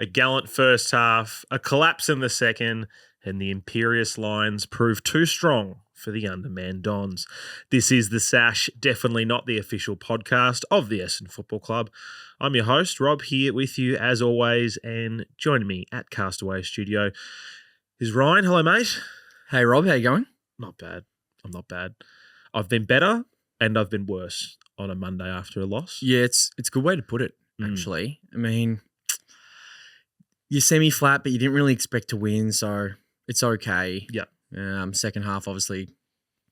A gallant first half, a collapse in the second, and the imperious Lions proved too strong for the undermanned Dons. This is the Sash, definitely not the official podcast of the Essendon Football Club. I'm your host, Rob, here with you as always, and joining me at Castaway Studio is Ryan. Hello, mate. Hey, Rob, how you going? Not bad. I'm not bad. I've been better and I've been worse on a Monday after a loss. Yeah, it's a good way to put it, actually. I mean, you're semi-flat, but you didn't really expect to win, so it's okay. Yeah. Second half, obviously,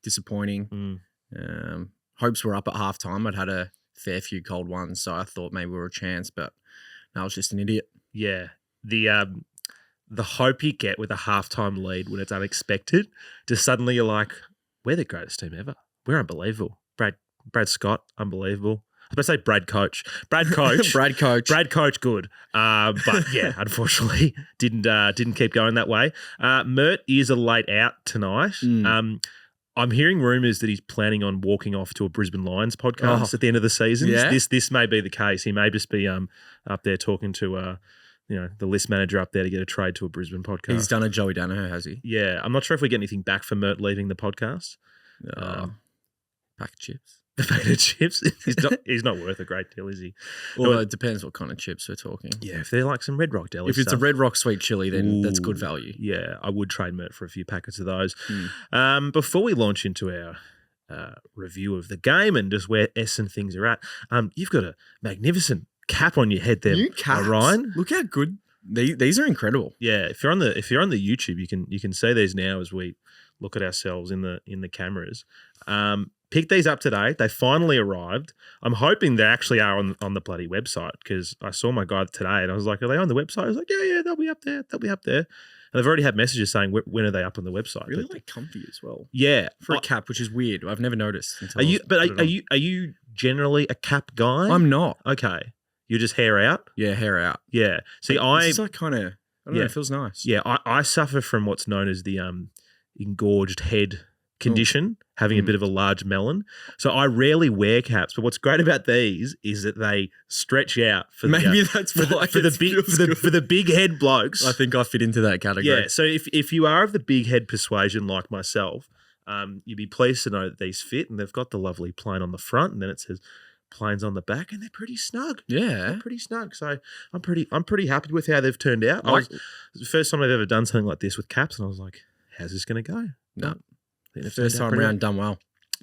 disappointing. Hopes were up at halftime. I'd had a fair few cold ones, so I thought maybe we were a chance, but no, I was just an idiot. Yeah. The hope you get with a halftime lead when it's unexpected, just suddenly you're like, we're the greatest team ever. We're unbelievable. Brad Scott, unbelievable. I was about to say Brad Coach. Brad Coach. Brad Coach, good. But yeah, unfortunately, didn't keep going that way. Mert is a late out tonight. I'm hearing rumours that he's planning on walking off to a Brisbane Lions podcast at the end of the season. Yeah? This may be the case. He may just be up there talking to the list manager up there to get a trade to a Brisbane podcast. He's done a Joey Danaher, has he? Yeah. I'm not sure if we get anything back for Mert leaving the podcast. Pack of chips. The packet of chips. He's not worth a great deal, is he? Well, it depends what kind of chips we're talking. Yeah, if they're like some Red Rock deli If it's stuff, a Red Rock sweet chili, then that's good value. Yeah, I would trade Mert for a few packets of those. Before we launch into our review of the game and just where Essendon things are at, you've got a magnificent cap on your head there, New caps. Ryan. Look how good these are. Incredible. Yeah, if you're on the YouTube, you can see these now as we look at ourselves in the cameras. Picked these up today. They finally arrived. I'm hoping they actually are on the bloody website because I saw my guy today and I was like, are they on the website? I was like, yeah, they'll be up there. They'll be up there. And I've already had messages saying, when are they up on the website? Really like comfy as well. Yeah. For a cap, which is weird. I've never noticed. Are you generally a cap guy? I'm not. Okay. You're just hair out? Yeah, hair out. Yeah. See, It's like kind of, I don't know, it feels nice. Yeah, I suffer from what's known as the engorged head condition, having a bit of a large melon. So I rarely wear caps, but what's great about these is that they stretch out for the big head blokes. I think I fit into that category. Yeah, so if you are of the big head persuasion like myself, you'd be pleased to know that these fit, and they've got the lovely plane on the front, and then it says planes on the back, and they're pretty snug. Yeah, they're pretty snug. So I'm pretty happy with how they've turned out. It's the first time I've ever done something like this with caps, and I was like, how's this going to go? No. First time around, done well.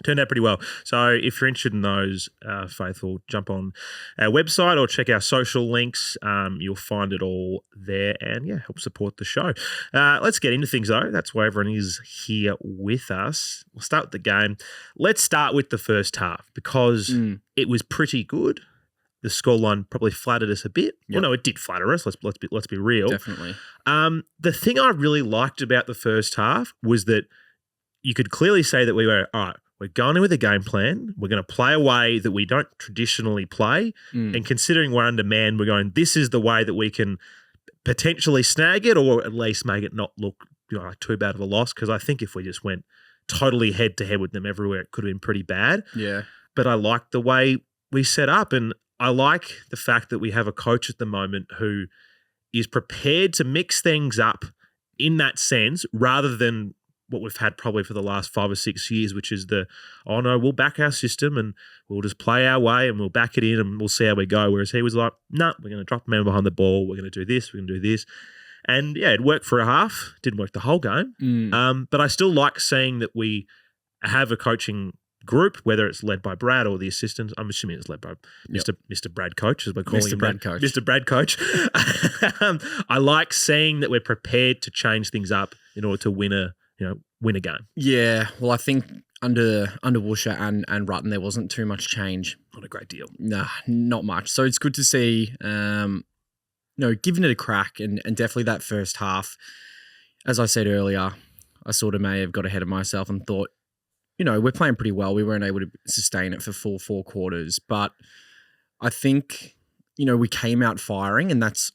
Turned out pretty well. So if you're interested in those, faithful, jump on our website or check our social links. You'll find it all there and, help support the show. Let's get into things, though. That's why everyone is here with us. We'll start with the game. Let's start with the first half because it was pretty good. The scoreline probably flattered us a bit. Yep. Well, no, it did flatter us. Let's be real. Definitely. The thing I really liked about the first half was that you could clearly say that we were, all right, we're going in with a game plan. We're going to play a way that we don't traditionally play. And considering we're undermanned, we're going, this is the way that we can potentially snag it or at least make it not look like too bad of a loss. Because I think if we just went totally head to head with them everywhere, it could have been pretty bad. Yeah. But I like the way we set up. And I like the fact that we have a coach at the moment who is prepared to mix things up in that sense rather than what we've had probably for the last 5 or 6 years, which is we'll back our system and we'll just play our way and we'll back it in and we'll see how we go. Whereas he was like, no, we're going to drop a man behind the ball. We're going to do this. We're going to do this. And yeah, it worked for a half. Didn't work the whole game. But I still like seeing that we have a coaching group, whether it's led by Brad or the assistants. I'm assuming it's led by Mr. Brad Coach, as we're calling him. Mr. Brad Coach. I like seeing that we're prepared to change things up in order to win a game. Yeah, well, I think under Woosha and Rutten, there wasn't too much change. Not a great deal. Nah, not much. So it's good to see, giving it a crack and definitely that first half. As I said earlier, I sort of may have got ahead of myself and thought, we're playing pretty well. We weren't able to sustain it for full 4 quarters, but I think, we came out firing and it's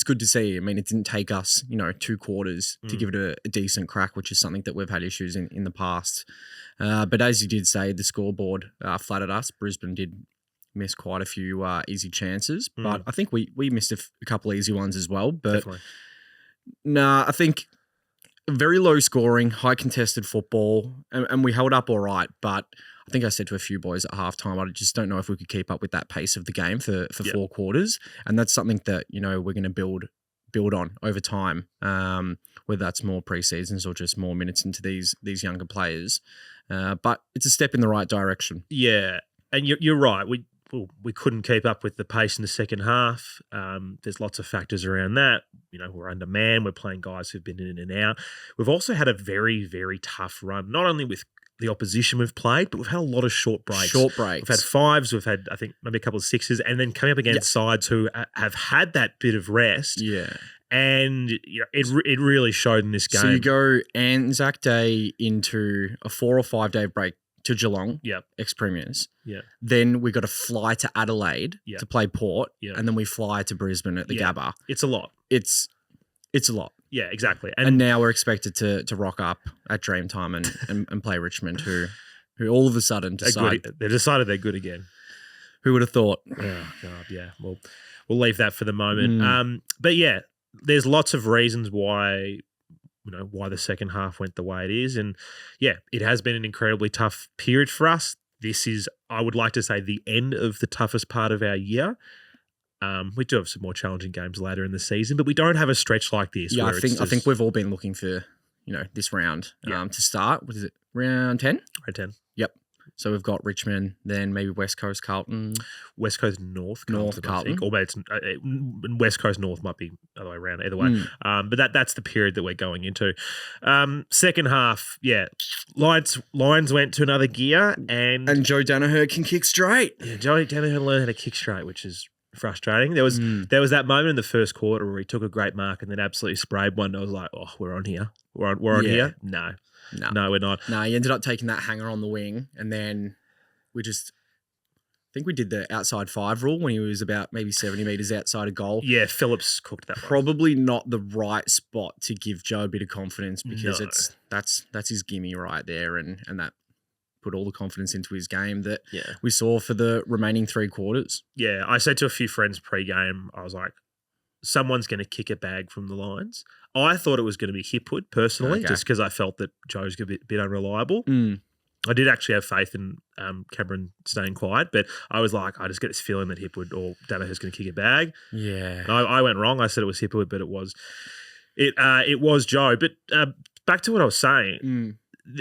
good to see. I mean, it didn't take us, 2 quarters to give it a decent crack, which is something that we've had issues in the past. But as you did say, the scoreboard flattered us. Brisbane did missed quite a few easy chances, Mm. but I think we missed a couple easy ones as well. But Definitely. nah, I think very low scoring, high contested football, and we held up all right. But I think I said to a few boys at halftime, I just don't know if we could keep up with that pace of the game for 4 quarters, and that's something that we're going to build on over time. Whether that's more pre-seasons or just more minutes into these younger players, but it's a step in the right direction. Yeah, and you're right. We couldn't keep up with the pace in the second half. There's lots of factors around that. We're undermanned. We're playing guys who've been in and out. We've also had a very, very tough run, not only with the opposition we've played, but we've had a lot of short breaks. Short breaks. We've had 5s. We've had, I think, maybe a couple of 6s, and then coming up against sides who have had that bit of rest. Yeah. And it really showed in this game. So you go Anzac Day into a 4 or 5 day break to Geelong, ex-premiers. Yeah. Then we got to fly to Adelaide to play Port, and then we fly to Brisbane at the Gabba. It's a lot. It's a lot. Yeah, exactly. And now we're expected to rock up at Dreamtime and play Richmond, who all of a sudden they decided they're good again. Who would have thought? Oh God, yeah. Well, we'll leave that for the moment. But yeah, there's lots of reasons why why the second half went the way it is, and yeah, it has been an incredibly tough period for us. This is, I would like to say, the end of the toughest part of our year. We do have some more challenging games later in the season, but we don't have a stretch like this. Yeah, I think we've all been looking for this round to start. What is it? Round 10? Round 10. Yep. So we've got Richmond, then maybe West Coast Carlton. West Coast North Carlton. I think. Or maybe it's West Coast North might be the other way around, either way. But that's the period that we're going into. Second half, yeah. Lions went to another gear and Joe Danaher can kick straight. Yeah, Joe Danaher learned how to kick straight, which is frustrating. There was that moment in the first quarter where he took a great mark and then absolutely sprayed one. I was like, oh, we're on here. We're on here. No, we're not. No, he ended up taking that hanger on the wing, and then I think we did the outside 5 rule when he was about maybe 70 metres outside of goal. Yeah, Phillips cooked that. Probably not the right spot to give Joe a bit of confidence, because that's his gimme right there, and that put all the confidence into his game that we saw for the remaining 3 quarters. Yeah, I said to a few friends pre-game, I was like, someone's going to kick a bag from the Lions. I thought it was going to be Hipwood personally, just because I felt that Joe's a bit unreliable. I did actually have faith in Cameron staying quiet, but I was like, I just get this feeling that Hipwood or Danaher's going to kick a bag. Yeah. And I went wrong. I said it was Hipwood, but it was Joe. But back to what I was saying,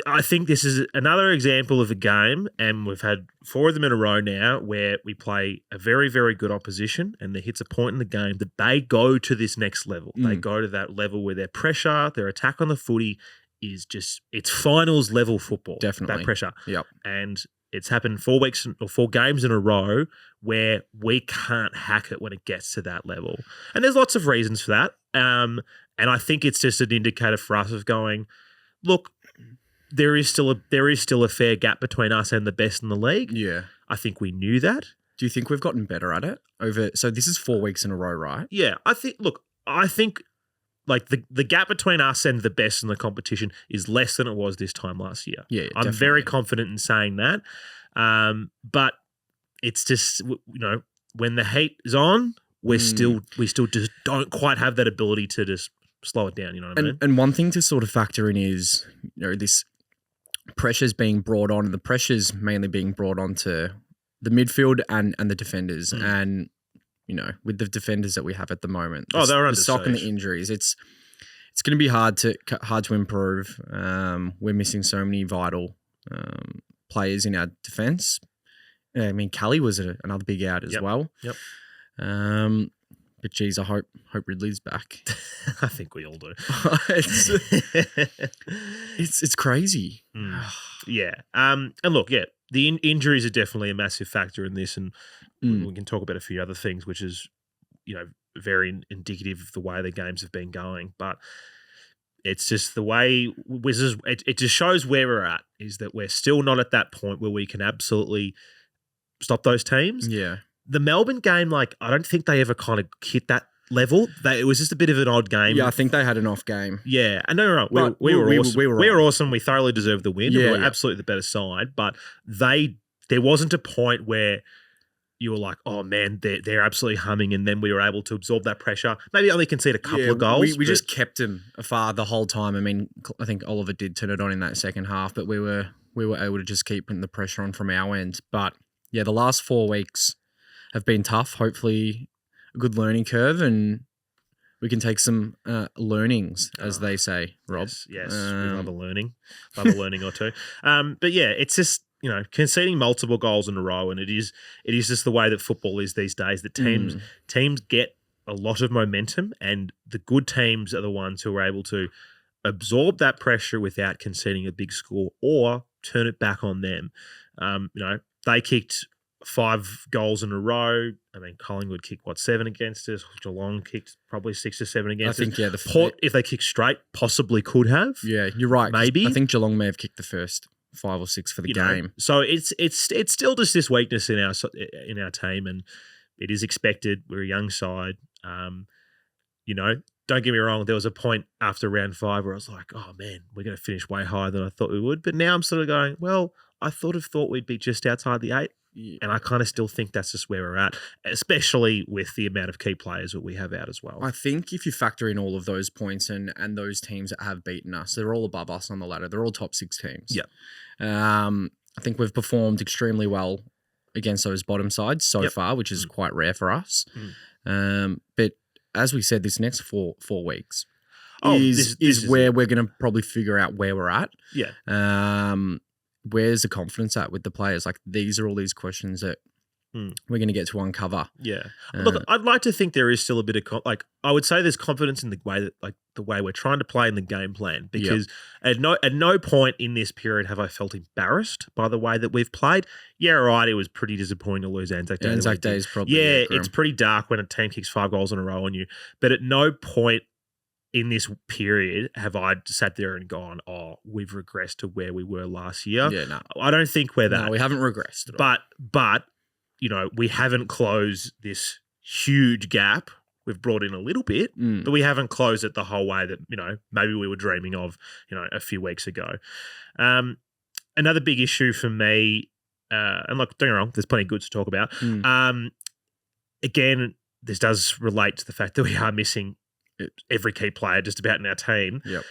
I think this is another example of a game, and we've had 4 of them in a row now, where we play a very, very good opposition, and there hits a point in the game that they go to this next level. They go to that level where their pressure, their attack on the footy is just, it's finals level football. Definitely. That pressure. Yep. And it's happened 4 weeks or 4 games in a row where we can't hack it when it gets to that level. And there's lots of reasons for that. And I think it's just an indicator for us of going, look, there is still a fair gap between us and the best in the league. Yeah. I think we knew that. Do you think we've gotten better at it so this is 4 weeks in a row, right? Yeah. I think like the gap between us and the best in the competition is less than it was this time last year. Yeah, I'm definitely. very confident in saying that. But it's just, when the heat is on, we still just don't quite have that ability to just slow it down, you know what I mean? And one thing to sort of factor in is, this pressure's being brought on, and the pressure's mainly being brought on to the midfield and the defenders. And, with the defenders that we have at the moment, they're under the stock and the siege. Injuries, it's going to be hard to improve. We're missing so many vital players in our defence. I mean, Kelly was another big out as well. Yep. But geez, I hope Ridley's back. I think we all do. It's crazy. Yeah. And look, the injuries are definitely a massive factor in this, and we can talk about a few other things, which is, very indicative of the way the games have been going. But it's just the way it just shows where we're at, is that we're still not at that point where we can absolutely stop those teams. Yeah. The Melbourne game, I don't think they ever kind of hit that level. It was just a bit of an odd game. Yeah, I think they had an off game. Yeah, and no, we were awesome. We were awesome. We thoroughly deserved the win. We were absolutely the better side, but there wasn't a point where, you were like, oh man, they're absolutely humming, and then we were able to absorb that pressure. Maybe only concede a couple of goals. We just kept them afar the whole time. I mean, I think Oliver did turn it on in that second half, but we were able to just keep putting the pressure on from our end. But yeah, the last 4 weeks have been tough. Hopefully, a good learning curve, and we can take some learnings, as they say, Rob. Yes, we love a learning or two. But yeah, it's just, conceding multiple goals in a row, and it is just the way that football is these days. That teams get a lot of momentum, and the good teams are the ones who are able to absorb that pressure without conceding a big score or turn it back on them. They kicked 5 goals in a row. I mean, Collingwood kicked 7 against us. Geelong kicked probably 6 or 7 against us. I think Port, if they kicked straight, possibly could have. Yeah, you're right. Maybe I think Geelong may have kicked the first 5 or 6 for the game. So it's still just this weakness in our team, and it is expected. We're a young side. Don't get me wrong. There was a point after round 5 where I was like, oh man, we're going to finish way higher than I thought we would. But now I'm sort of going, well, I thought we'd be just outside the 8. Yeah. And I kind of still think that's just where we're at, especially with the amount of key players that we have out as well. I think if you factor in all of those points and those teams that have beaten us, they're all above us on the ladder. They're all top 6 teams. Yeah. I think we've performed extremely well against those bottom sides so far, which is quite rare for us. But as we said, this next four weeks is where we're going to probably figure out where we're at. Yeah. Where's the confidence at with the players? Like, these are all these questions that we're going to get to uncover. Yeah. Look, I'd like to think there is still a bit of I would say there's confidence in the way we're trying to play in the game plan, because at no point in this period have I felt embarrassed by the way that we've played. Yeah, right. It was pretty disappointing to lose Anzac Day. Anzac Day is probably it's pretty dark when a team kicks 5 goals in a row on you. But at no point in this period have I sat there and gone, oh, we've regressed to where we were last year. Yeah, no. I don't think we're that. No, we haven't regressed at all. But we haven't closed this huge gap. We've brought in a little bit, but we haven't closed it the whole way that, maybe we were dreaming of, a few weeks ago. Another big issue for me, and look, don't get me wrong, there's plenty of good to talk about. Again, this does relate to the fact that we are missing every key player just about in our team. Yep.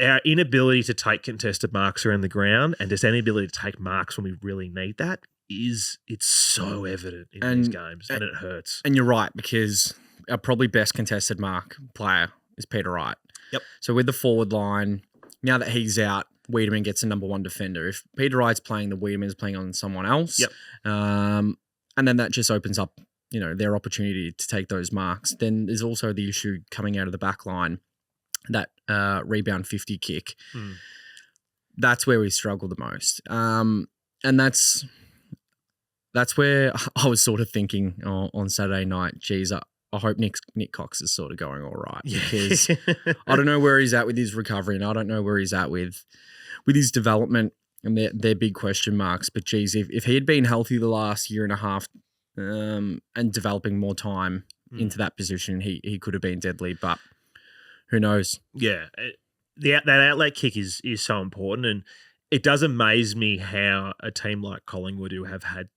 Our inability to take contested marks around the ground and just inability to take marks when we really need that it's so evident in these games, and it hurts. And you're right, because our probably best contested mark player is Peter Wright. Yep. So with the forward line, now that he's out, Wiedemann gets a number 1 defender. If Peter Wright's playing, the Wiedemann's playing on someone else. Yep. And then that just opens up, their opportunity to take those marks. Then there's also the issue coming out of the back line, that rebound 50 kick. That's where we struggle the most. And that's where I was sort of thinking on Saturday night, geez, I hope Nick Cox is sort of going all right, because I don't know where he's at with his recovery, and I don't know where he's at with his development, and they're big question marks. But geez, if he had been healthy the last year and a half and developing more time into that position, he could have been deadly, but who knows? Yeah, that outlet kick is so important, and it does amaze me how a team like Collingwood, who have had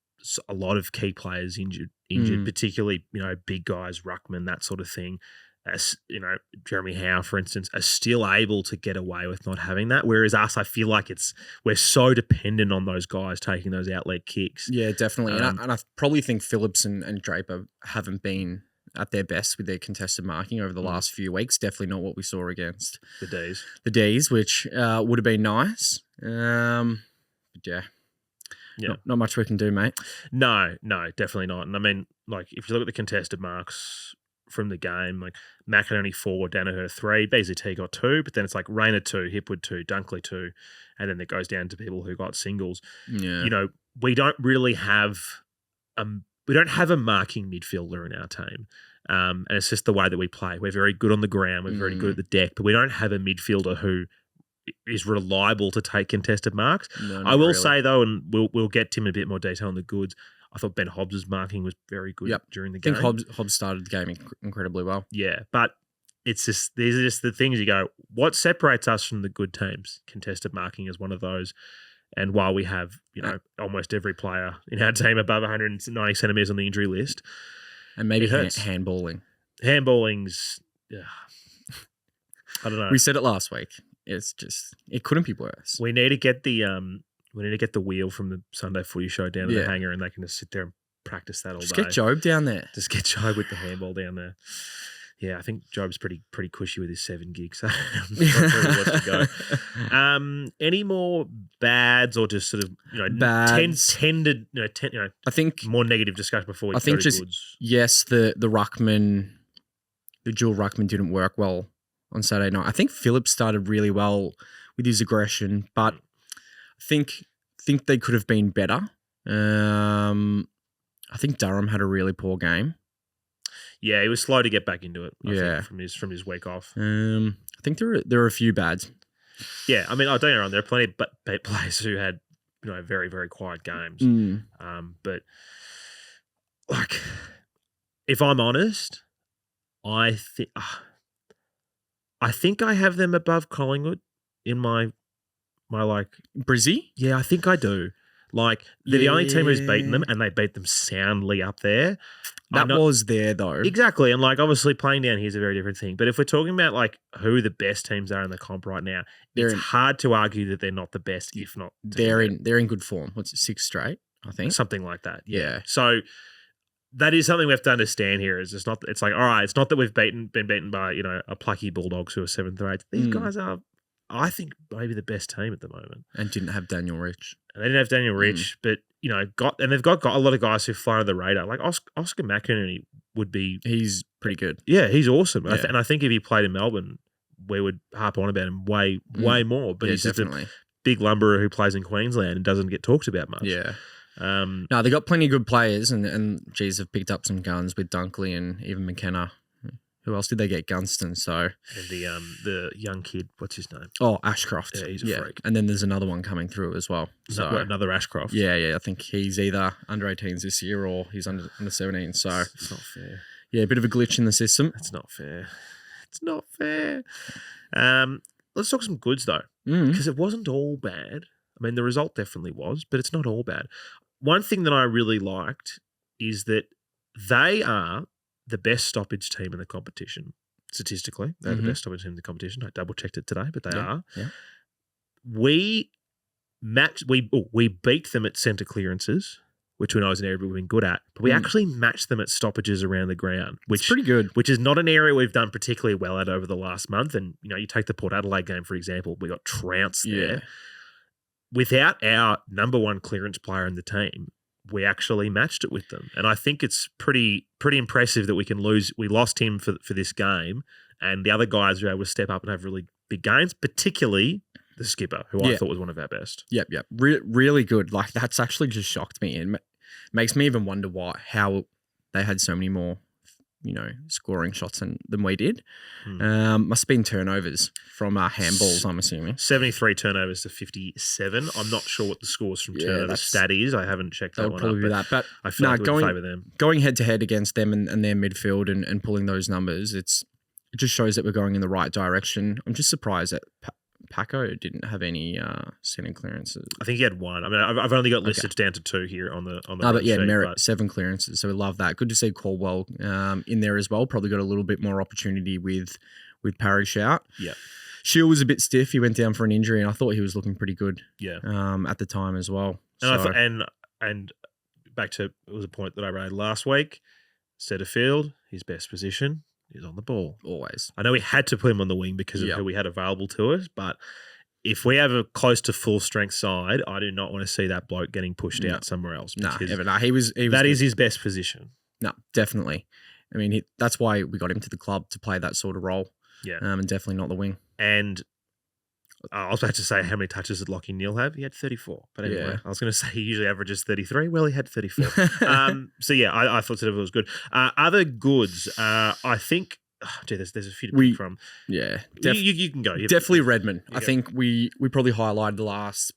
a lot of key players injured, particularly, big guys, Ruckman, that sort of thing, as Jeremy Howe, for instance, are still able to get away with not having that. Whereas us, I feel like we're so dependent on those guys taking those outlet kicks. Yeah, definitely. And I probably think Phillips and Draper haven't been at their best with their contested marking over the last few weeks. Definitely not what we saw against the D's, which would have been nice. But yeah. Yeah. Not much we can do, mate. No, definitely not. And I mean, if you look at the contested marks from the game, Mack had only 4, Danaher 3, BZT got 2, but then it's Rayner 2, Hipwood 2, Dunkley 2, and then it goes down to people who got singles. Yeah. We don't really have a marking midfielder in our team. And it's just the way that we play. We're very good on the ground, we're very good at the deck, but we don't have a midfielder who is reliable to take contested marks. No, I will say though, and we'll get Tim in a bit more detail on the goods, I thought Ben Hobbs' marking was very good during the game. I think Hobbs started the game incredibly well. Yeah, but it's just, these are just the things you go, what separates us from the good teams? Contested marking is one of those. And while we have, almost every player in our team above 190 centimetres on the injury list, And maybe it hurts. handballing. Handballing's, I don't know. We said it last week. It's just, it couldn't be worse. We need to get the wheel from the Sunday Footy Show down to the hangar, and they can just sit there and practice that all Just day. get Job down there. Just get Job with the handball down there. Yeah, I think Job's pretty cushy with his 7 gigs. So I'm not sure where he wants to go. Any more bads or just sort of tended I think more negative discussion before we go to goods? Yes, the dual ruckman didn't work well on Saturday night. I think Phillips started really well with his aggression, but I think they could have been better. I think Durham had a really poor game. Yeah, he was slow to get back into it. I think, from his week off. I think there are a few bads. Yeah, I mean, I don't get me wrong. There are plenty of players who had very, very quiet games. But like, if I'm honest, I think I have them above Collingwood in my like Brizzy. Yeah, I think I do. Like, they're the only team who's beaten them, and they beat them soundly up there. That was there, though. Exactly. And, like, obviously playing down here is a very different thing. But if we're talking about, like, who the best teams are in the comp right now, it's hard to argue that they're not the best, if not. They're in good form. What's it, 6 straight, I think? Something like that. Yeah. So that is something we have to understand here. Is it's like, all right, it's not that we've been beaten by, a plucky Bulldogs who are 7th or 8th. These guys are, I think, maybe the best team at the moment. And didn't have Daniel Rich. And they didn't have Daniel Rich, but they've got a lot of guys who fly under the radar. Like Oscar McInerney would be. He's pretty good. Yeah, he's awesome. Yeah. And I think if he played in Melbourne, we would harp on about him way more. But he's definitely just a big lumberer who plays in Queensland and doesn't get talked about much. Yeah. No, they got plenty of good players, and geez, have picked up some guns with Dunkley and even McKenna. Who else did they get? Gunston. So and the young kid, what's his name? Oh, Ashcroft. Yeah, he's a freak. And then there's another one coming through as well. So another Ashcroft. Yeah. I think he's either under 18s this year or he's under 17. So it's not fair. Yeah, a bit of a glitch in the system. It's not fair. It's not fair. Let's talk some goods though, because it wasn't all bad. I mean, the result definitely was, but it's not all bad. One thing that I really liked is that they are the best stoppage team in the competition. Statistically, they're the best stoppage team in the competition. I double-checked it today, but they are. Yeah. We beat them at centre clearances, which we know is an area we've been good at, but we actually matched them at stoppages around the ground, which is pretty good. Which is not an area we've done particularly well at over the last month. And, you take the Port Adelaide game, for example, we got trounced there. Without our number one clearance player in the team, we actually matched it with them. And I think it's pretty impressive that we lost him for this game, and the other guys were able to step up and have really big games, particularly the skipper, who I thought was one of our best. Yep. Really good. Like, that's actually just shocked me and makes me even wonder how they had so many more, scoring shots than we did. Must have been turnovers from handballs, I'm assuming. 73 turnovers to 57. I'm not sure what the scores from turnover stat is. I haven't checked that one up. Probably be that. But I feel like it would favour them. Going head-to-head against them and their midfield and pulling those numbers, it just shows that we're going in the right direction. I'm just surprised that Paco didn't have any centre clearances. I think he had one. I mean, I've only got listed down to 2 here on the but yeah, Merritt, 7 clearances. So we love that. Good to see Caldwell in there as well. Probably got a little bit more opportunity with Parrish out. Yeah. Shield was a bit stiff. He went down for an injury, and I thought he was looking pretty good. Yeah. At the time as well. And back to, it was a point that I made last week. Centre field, his best position is on the ball. Always. I know we had to put him on the wing because of who we had available to us, but if we have a close to full strength side, I do not want to see that bloke getting pushed out somewhere else. No, he was that is his best position. No, definitely. I mean, that's why we got him to the club, to play that sort of role. Yeah. And definitely not the wing. And I was about to say, how many touches did Lachie Neal have? He had 34. But anyway, I was going to say he usually averages 33. Well, he had 34. So yeah, I thought that it was good. Other goods, I think. There's a few to pick from. Yeah, you can go. Definitely Redmond. I think we probably highlighted last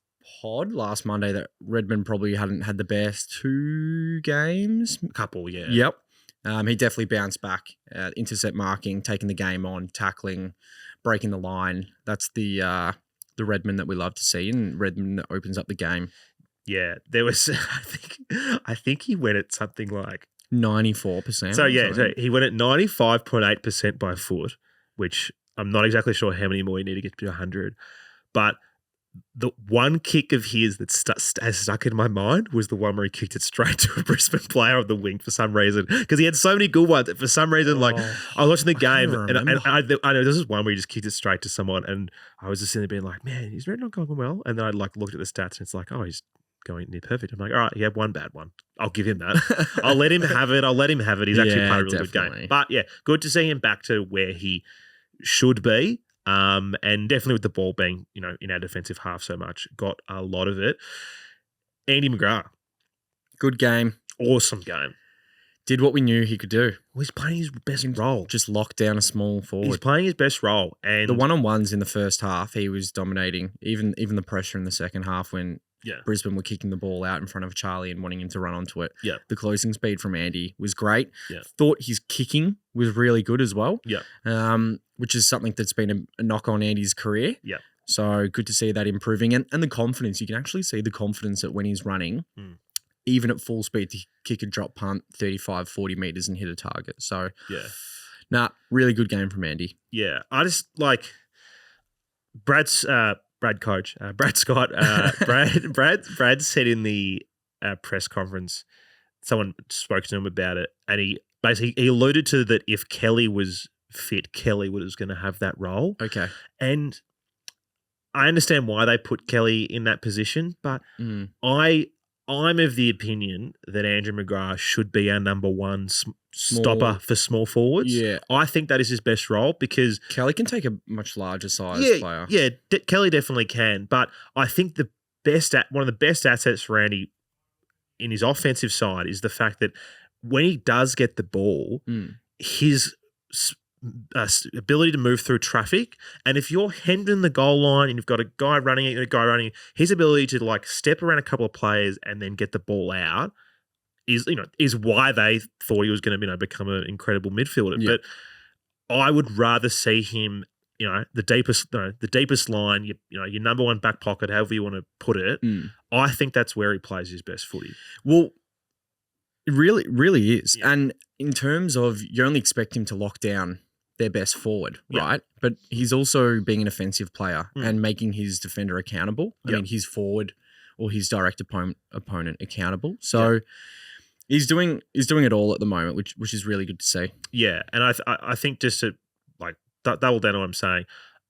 Monday that Redmond probably hadn't had the best 2 games. Couple, yeah. Yep. He definitely bounced back. Intercept marking, taking the game on, tackling, breaking the line. That's the the Redmond that we love to see, and Redmond that opens up the game. Yeah, there was. I think he went at something like 94%. So he went at 95.8% by foot, which I'm not exactly sure how many more you need to get to 100. But the one kick of his that has stuck in my mind was the one where he kicked it straight to a Brisbane player on the wing for some reason, because he had so many good ones. For some reason, I was watching the game and I know this is one where he just kicked it straight to someone, and I was just sitting there being like, man, is Red not going well? And then I looked at the stats and it's like, oh, he's going near perfect. I'm like, all right, he had one bad one. I'll give him that. I'll let him have it. He's actually played a really good game. But yeah, good to see him back to where he should be. And definitely with the ball being, in our defensive half so much, got a lot of it. Andy McGrath. Good game. Awesome game. Did what we knew he could do. Well, he's playing his best role. Just locked down a small forward. He's playing his best role. And the one-on-ones in the first half, he was dominating. Even the pressure in the second half when Brisbane were kicking the ball out in front of Charlie and wanting him to run onto it. Yeah. The closing speed from Andy was great. Yeah. Thought his kicking was really good as well. Yeah. Which is something that's been a knock on Andy's career. Yeah. So good to see that improving. And the confidence. You can actually see the confidence that when he's running, even at full speed, to kick a drop punt 35, 40 metres and hit a target. So, really good game from Andy. Yeah. I just like Brad Scott. Brad said in the press conference, someone spoke to him about it, and he alluded to that if Kelly was fit, Kelly was going to have that role. Okay. And I understand why they put Kelly in that position, but I'm of the opinion that Andrew McGrath should be our number one stopper for small forwards. Yeah. I think that is his best role because Kelly can take a much larger size player. Yeah, Kelly definitely can. But I think one of the best assets for Andy in his offensive side is the fact that when he does get the ball, his ability to move through traffic, and if you're hemmed in the goal line and you've got a guy running, his ability to step around a couple of players and then get the ball out is why they thought he was going to become an incredible midfielder. Yeah. But I would rather see him, the deepest line, your number one back pocket, however you want to put it. I think that's where he plays his best footy. Well, it really, really is. Yeah. And in terms of, you only expect him to lock down their best forward, right? But he's also being an offensive player and making his defender accountable. I mean, his forward or his direct opponent accountable. So he's doing it all at the moment, which is really good to see. Yeah, and I think just to double down on what I'm saying,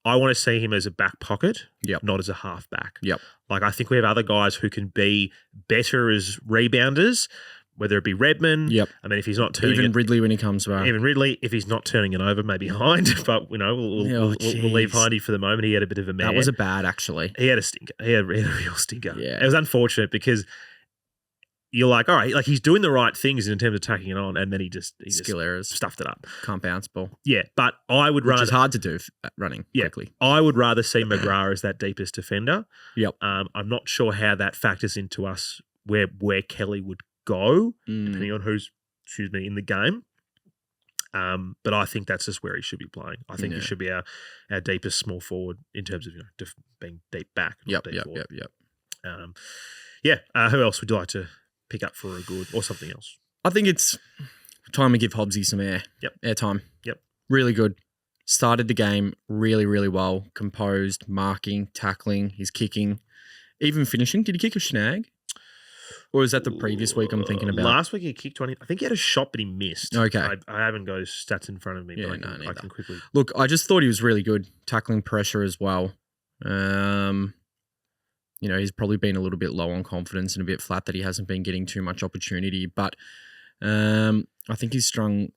I want to see him as a back pocket, not as a half back. Yep. I think we have other guys who can be better as rebounders, whether it be Redmond. Yep. I mean, if he's not turning even Ridley when he comes back. Even Ridley, if he's not turning it over, maybe Hind. But we'll leave Hindy for the moment. He had a bit of a mare. That was a bad, actually. He had a stinker. He had a real stinker. Yeah. It was unfortunate because you're like, all right, he's doing the right things in terms of tacking it on, and then he just skill errors, stuffed it up. Can't bounce ball. Yeah, but I would rather. Which is hard to do running quickly. I would rather see McGrath as that deepest defender. Yep. I'm not sure how that factors into us where Kelly would go, depending on who's in the game. But I think that's just where he should be playing. I think he should be our deepest small forward in terms of being deep back. Yep. Who else would you like to pick up for a good or something else? I think it's time to give Hobbsy some air time. Yep. Really good. Started the game really, really well. Composed, marking, tackling, his kicking, even finishing. Did he kick a snag? Or is that the previous week I'm thinking about? Last week he kicked 20. I think he had a shot, but he missed. Okay. I haven't got his stats in front of me, but I can quickly. Look, I just thought he was really good. Tackling pressure as well. He's probably been a little bit low on confidence and a bit flat that he hasn't been getting too much opportunity. But I think he's strong.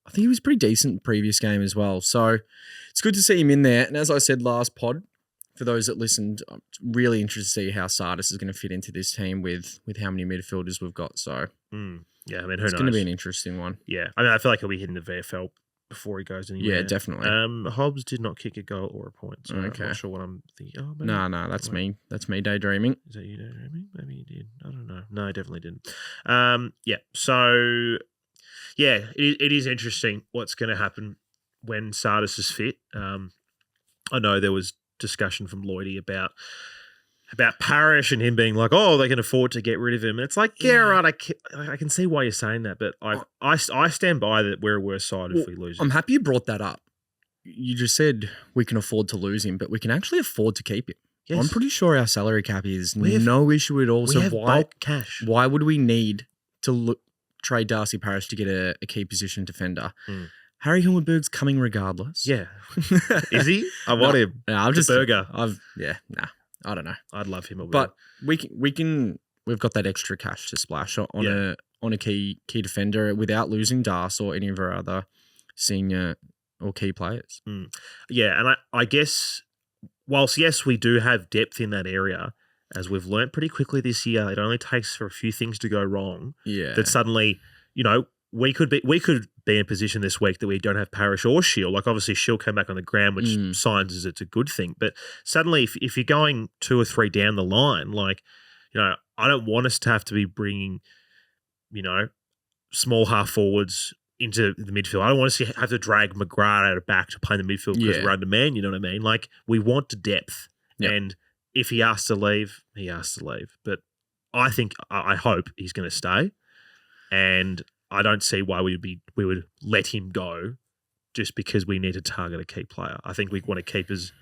I think he was pretty decent in the previous game as well. So it's good to see him in there. And as I said last pod, for those that listened, I'm really interested to see how Sardis is going to fit into this team with how many midfielders we've got. So who knows? It's going to be an interesting one. Yeah, I mean, I feel like he'll be hitting the VFL before he goes anywhere. Yeah, definitely. Hobbs did not kick a goal or a point, so I'm not sure what I'm thinking. Oh, maybe, no, that's me. That's me daydreaming. Is that you daydreaming? Maybe you did. I don't know. No, I definitely didn't. So it is interesting what's going to happen when Sardis is fit. I know there was discussion from Lloydie about Parrish and him being like, oh, they can afford to get rid of him. And it's like, yeah, right, I can see why you're saying that, but I stand by that we're a worse side if we lose him. I'm happy you brought that up. You just said we can afford to lose him, but we can actually afford to keep him. Yes. I'm pretty sure our salary cap is no issue at all. We have bulk cash. Why would we need to trade Darcy Parish to get a key position defender? Harry Hillenberg's coming regardless. Yeah. Is he? I want him. No, I'm just burger. I don't know. I'd love him. But we've got that extra cash to splash on a key defender without losing Das or any of our other senior or key players. Yeah, and I guess whilst yes, we do have depth in that area, as we've learnt pretty quickly this year, it only takes for a few things to go wrong. Yeah. That suddenly, we could be in a position this week that we don't have Parrish or Shield. Like obviously Shield came back on the ground, which signs as it's a good thing. But suddenly if you're going 2 or 3 down the line, like, I don't want us to have to be bringing, small half forwards into the midfield. I don't want us to have to drag McGrath out of back to play in the midfield because we're undermanned, you know what I mean? Like we want depth. Yep. And if he asks to leave, he asks to leave. But I hope he's going to stay. And I don't see why we would let him go just because we need to target a key player. I think we want to keep as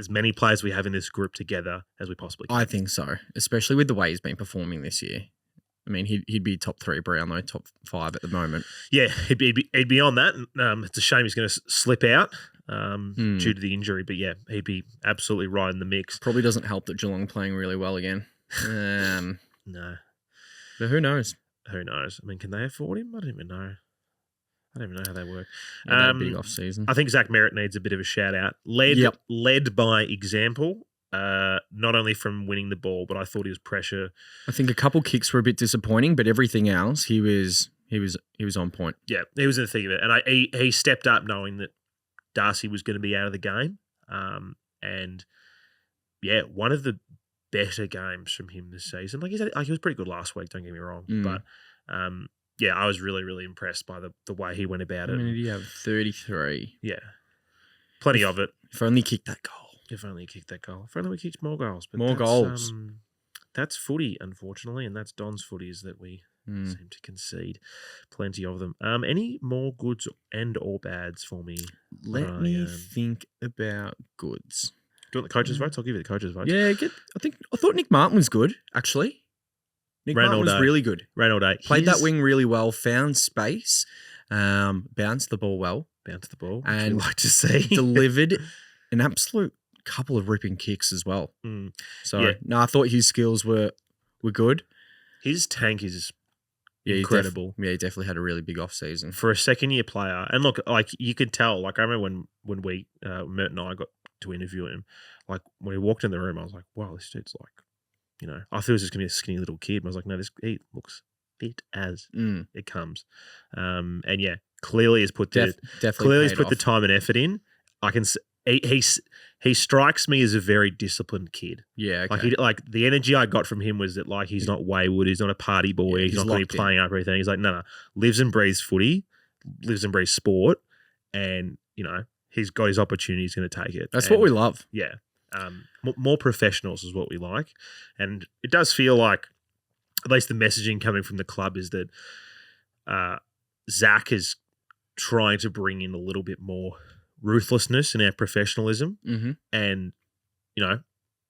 many players we have in this group together as we possibly can. I think so, especially with the way he's been performing this year. I mean, he'd be top 3 Brownlow, top 5 at the moment. Yeah, he'd be on that. It's a shame he's going to slip out due to the injury, but yeah, he'd be absolutely right in the mix. Probably doesn't help that Geelong playing really well again. No. But who knows? Who knows? I mean, can they afford him? I don't even know. I don't even know how they work. A big off season. I think Zach Merritt needs a bit of a shout out. Led by example, not only from winning the ball, but I thought his pressure. I think a couple kicks were a bit disappointing, but everything else he was on point. Yeah, he was in the thick of it, and he stepped up knowing that Darcy was going to be out of the game, and yeah, one of the better games from him this season. Like he was pretty good last week. Don't get me wrong, but yeah, I was really, really impressed by the way he went about it. I mean, did he have 33? Yeah, plenty of it. If only kicked that goal. If only we kicked more goals. But more goals. That's footy, unfortunately, and that's Don's footies that we seem to concede. Plenty of them. Any more goods and or bads for me? Let me think about goods. Do you want the coaches' votes? I'll give you the coaches' votes. Yeah, I thought Nick Martin was good, actually. Nick Martin was really good. Ran all day. Played that wing really well, found space, bounced the ball well. And like to see. Delivered an absolute couple of ripping kicks as well. So, I thought his skills were good. His tank is incredible. He definitely had a really big off season. For a second-year player. And look, like you could tell, like I remember when we, Mert and I got to interview him, like when he walked in the room, I was like, wow, this dude's like, I thought he was just going to be a skinny little kid. But I was like, no, he looks fit as it comes. And yeah, clearly has put the time and effort in. I can he strikes me as a very disciplined kid. Yeah, okay. Like the energy I got from him was that like he's not wayward, he's not a party boy, he's not going to be playing up everything. He's like no, lives and breathes footy, lives and breathes sport, and he's got his opportunity, he's going to take it. That's what we love. Yeah, more professionals is what we like, and it does feel like at least the messaging coming from the club is that Zach is trying to bring in a little bit more ruthlessness in our professionalism. And,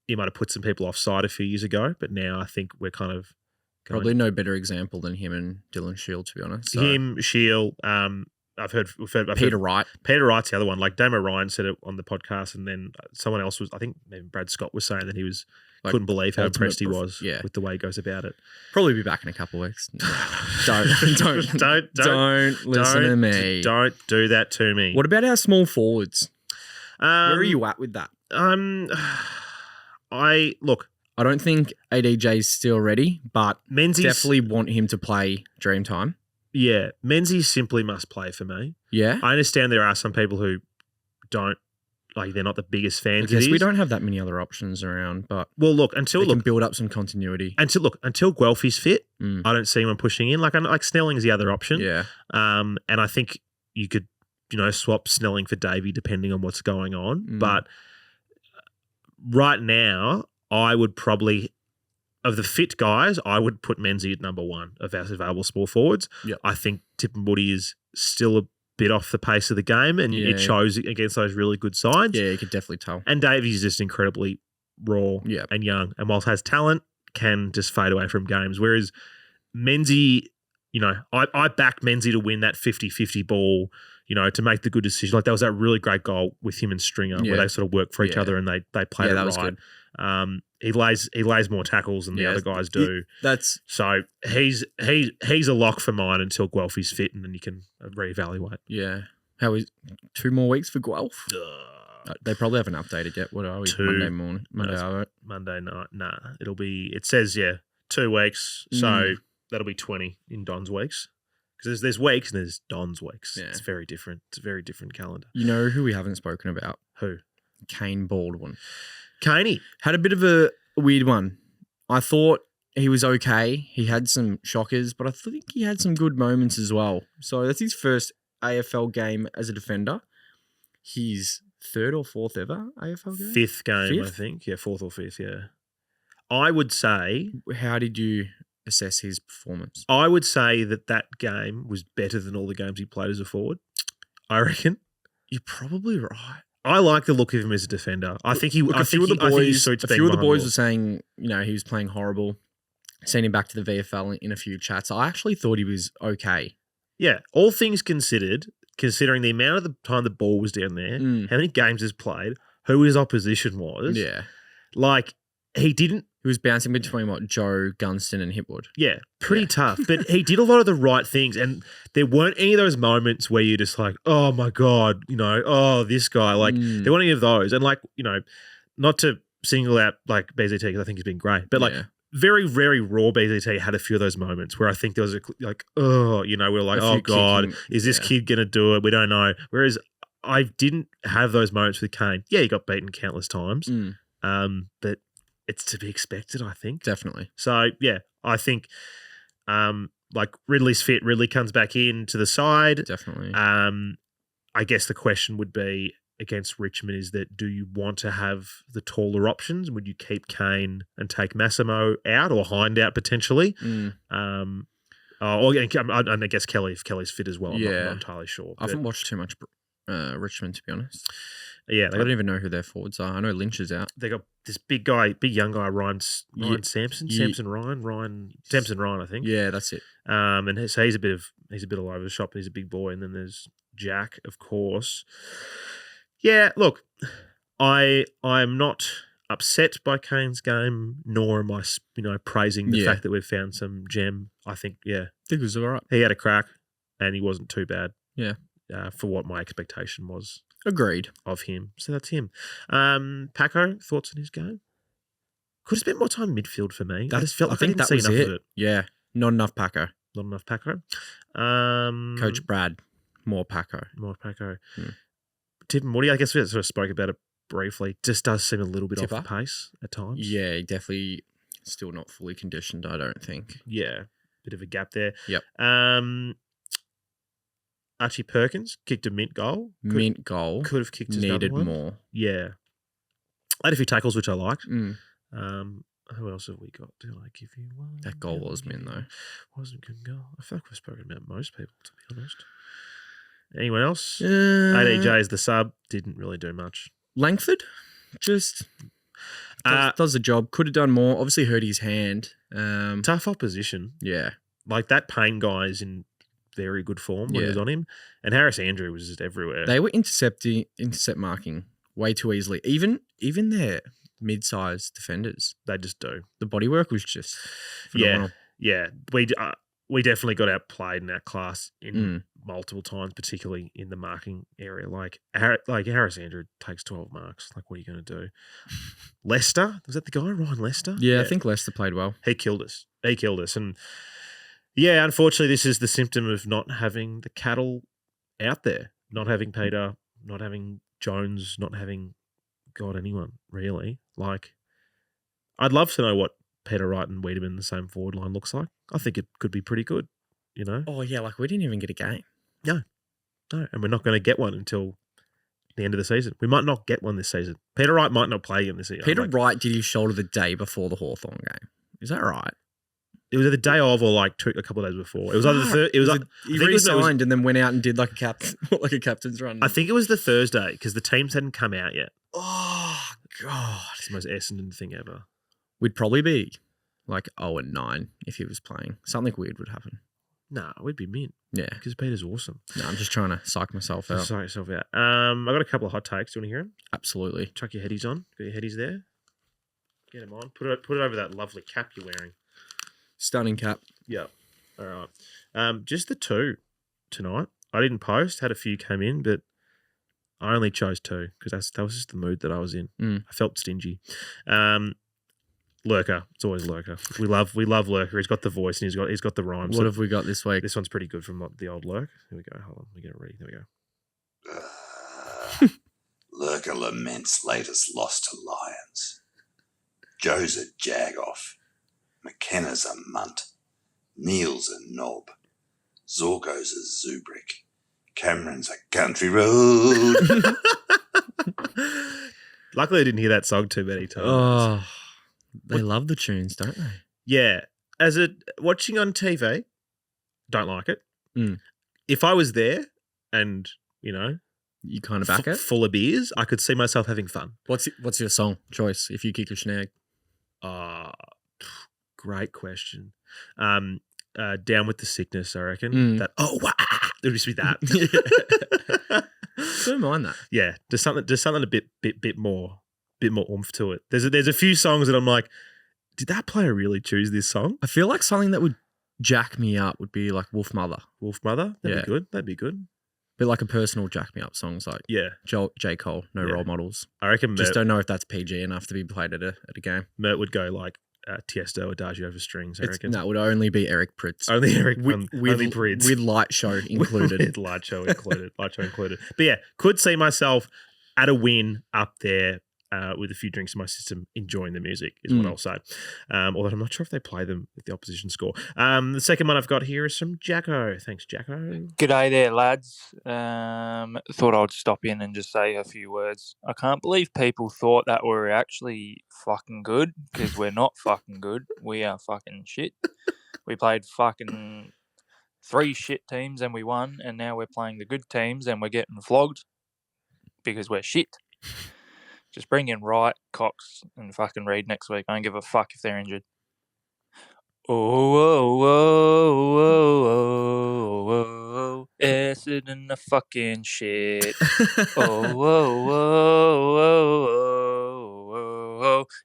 he might have put some people offside a few years ago, but now I think we're kind of probably no better example than him and Dylan Shield, to be honest. So. Him, Shield, I've heard Peter Wright. Peter Wright's the other one. Like Damo Ryan said it on the podcast, and then someone else was, I think maybe Brad Scott was saying that he was couldn't believe how impressed he was with the way he goes about it. Probably be back in a couple of weeks. Don't listen to me. Don't do that to me. What about our small forwards? Where are you at with that? I don't think ADJ's still ready, but Menzies definitely want him to play Dreamtime. Yeah, Menzies simply must play for me. Yeah, I understand there are some people who don't. Like they're not the biggest fans. I guess we don't have that many other options around, but until can build up some continuity. Until Guelphy's fit, I don't see anyone pushing in. Like Snelling's the other option. Yeah. And I think you could swap Snelling for Davey depending on what's going on. But right now, I would probably, of the fit guys, I would put Menzies at number one of our available small forwards. Yep. I think Tippenwoody is still a bit off the pace of the game, and it shows against those really good sides. Yeah, you could definitely tell. And Davies is just incredibly raw and young, and whilst has talent, can just fade away from games. Whereas Menzies, I backed Menzies to win that 50-50 ball, to make the good decision. Like, there was that really great goal with him and Stringer where they sort of work for each other and they played it right. Was good. He lays more tackles than the other guys do. So he's a lock for mine until Guelphy's fit, and then you can reevaluate. Yeah. How is 2 more weeks for Guelph? They probably haven't updated yet. What are we? Monday morning. Monday night. Nah. It says 2 weeks. So that'll be 20 in Don's weeks. Because there's weeks and there's Don's weeks. Yeah. It's very different. It's a very different calendar. You know who we haven't spoken about? Who? Kane Baldwin. Caney. Had a bit of a weird one. I thought he was okay. He had some shockers, but I think he had some good moments as well. So that's his first AFL game as a defender. His 3rd or 4th ever AFL game? 5th game, I think. Yeah, 4th or 5th, yeah. I would say... How did you assess his performance? I would say that game was better than all the games he played as a forward. I reckon. You're probably right. I like the look of him as a defender. I think he. I think he suits. A few of the boys were saying, he was playing horrible. Sending him back to the VFL in a few chats. I actually thought he was okay. Yeah, all things considered, considering the amount of the time the ball was down there, how many games he's played, who his opposition was. Yeah, like he didn't. He was bouncing between Joe, Gunston, and Hipwood. Yeah, pretty tough. But he did a lot of the right things, and there weren't any of those moments where you're just like, oh my God, this guy. Like, there weren't any of those. And not to single out BZT because I think he's been great, but very, very raw BZT had a few of those moments where I think there was we were like, oh God, is this kid going to do it? We don't know. Whereas I didn't have those moments with Kane. Yeah, he got beaten countless times, but it's to be expected, I think. Definitely. So, yeah, I think Ridley's fit. Ridley comes back in to the side. Definitely. I guess the question would be against Richmond is that do you want to have the taller options? Would you keep Kane and take Massimo out or Hind out potentially? And I guess Kelly, if Kelly's fit as well. I'm not entirely sure. I haven't watched too much Richmond, to be honest. Yeah, I don't even know who their forwards are. I know Lynch is out. They got this big young guy, Ryan Sampson, Samson Ryan, I think. Yeah, that's it. And so he's a bit all over the shop. He's a big boy, and then there's Jack, of course. Yeah, look, I'm not upset by Kane's game, nor am I, praising the fact that we've found some gem. I think it was all right. He had a crack, and he wasn't too bad. Yeah, for what my expectation was. Agreed. Of him. So that's him. Paco, thoughts on his game? Could have spent more time in midfield for me. I just felt like I didn't see enough of it. Yeah, not enough Paco. Not enough Paco. Coach Brad, more Paco. Tim Moody, I guess we sort of spoke about it briefly, just does seem a little bit off the pace at times. Yeah, he definitely still not fully conditioned, I don't think. Yeah, bit of a gap there. Yep. Archie Perkins kicked a mint goal. Could have kicked his needed one. more. Yeah. I had a few tackles, which I liked. Who else have we got? Did I give you one? That goal was mint, though. Wasn't a good goal. I feel like we've spoken about most people, to be honest. Anyone else? ADJ is the sub. Didn't really do much. Langford just does the job. Could have done more. Obviously hurt his hand. Tough opposition. Yeah. That Payne guy is in very good form when he was on him. And Harris Andrew was just everywhere. They were intercept marking way too easily. Even their mid-sized defenders. They just do. The bodywork was just phenomenal. Yeah. We definitely got outplayed in our class in multiple times, particularly in the marking area. Harris Andrew takes 12 marks. What are you going to do? Lester? Was that the guy? Ryan Lester? Yeah, I think Lester played well. He killed us. And yeah, unfortunately, this is the symptom of not having the cattle out there. Not having Peter, not having Jones, not having, God, anyone, really. I'd love to know what Peter Wright and Wiedemann in the same forward line looks like. I think it could be pretty good, Oh, yeah, we didn't even get a game. No, and we're not going to get one until the end of the season. We might not get one this season. Peter Wright might not play again this season. Peter Wright did his shoulder the day before the Hawthorn game. Is that right? It was the day of or like a couple of days before. It was either the third. It was like He re-signed and then went out and did like a captain's run. I think it was the Thursday because the teams hadn't come out yet. Oh God, It's the most Essendon thing ever. we'd probably be like 0-9 if he was playing. Something weird would happen. Nah, we'd be mint Yeah. because Peter's awesome. No, I'm just trying to psych myself out. Sorry yourself out. I got a couple of hot takes. Do you want to hear them? Absolutely. Chuck your headies on. Got your headies there. Get them on. Put it over that lovely cap you're wearing. Stunning cap. Yep. All right. Just the two tonight. I didn't post. Had a few come in, but I only chose two because that was just the mood that I was in. I felt stingy. Lurker. It's always Lurker. We love Lurker. He's got the voice and he's got the rhymes. What have we got this week? This one's pretty good from the old Lurk. Here we go. Hold on. Let me get it ready. There we go. Lurker laments latest loss to Lions. Joe's a jag-off. McKenna's a munt. Neil's a knob. Zorko's a zoobrick. Cameron's a country road. Luckily, I didn't hear that song too many times. Oh, they love the tunes, don't they? Yeah. Watching on TV, don't like it. If I was there and, You kind of back it? full of beers, I could see myself having fun. What's your song choice if you kick a snag? Great question. Down with the Sickness, I reckon. That it would just be that. Don't mind that. Yeah, there's something a bit more oomph to it. There's a few songs that I'm like, did that player really choose this song? I feel like something that would jack me up would be like Wolf Mother. Wolf Mother? That'd Yeah. be good. That'd be good. Bit like a personal jack me up songs like J. Cole, No Yeah. Role Models. I reckon Just Mert, don't know if that's PG enough to be played at a game. Mert would go like Tiesto, Adagio for strings, I reckon. No, it would only be Eric Pritz. Only Eric, with only Prids. with light show included. With light show included. But yeah, could see myself at a win up there with a few drinks in my system, enjoying the music is what I'll say. Although I'm not sure if they play them with the opposition score. The second one I've got here is from Jacko. Thanks, Jacko. G'day there, lads. Thought I'd stop in and just say a few words. I can't believe people thought that we're actually fucking good, because we're not fucking good. We are fucking shit. We played fucking 3 shit teams and we won, and now we're playing the good teams and we're getting flogged because we're shit. Just bring in Wright, Cox, and fucking Reed next week. I don't give a fuck if they're injured. Oh, acid in the fucking shit.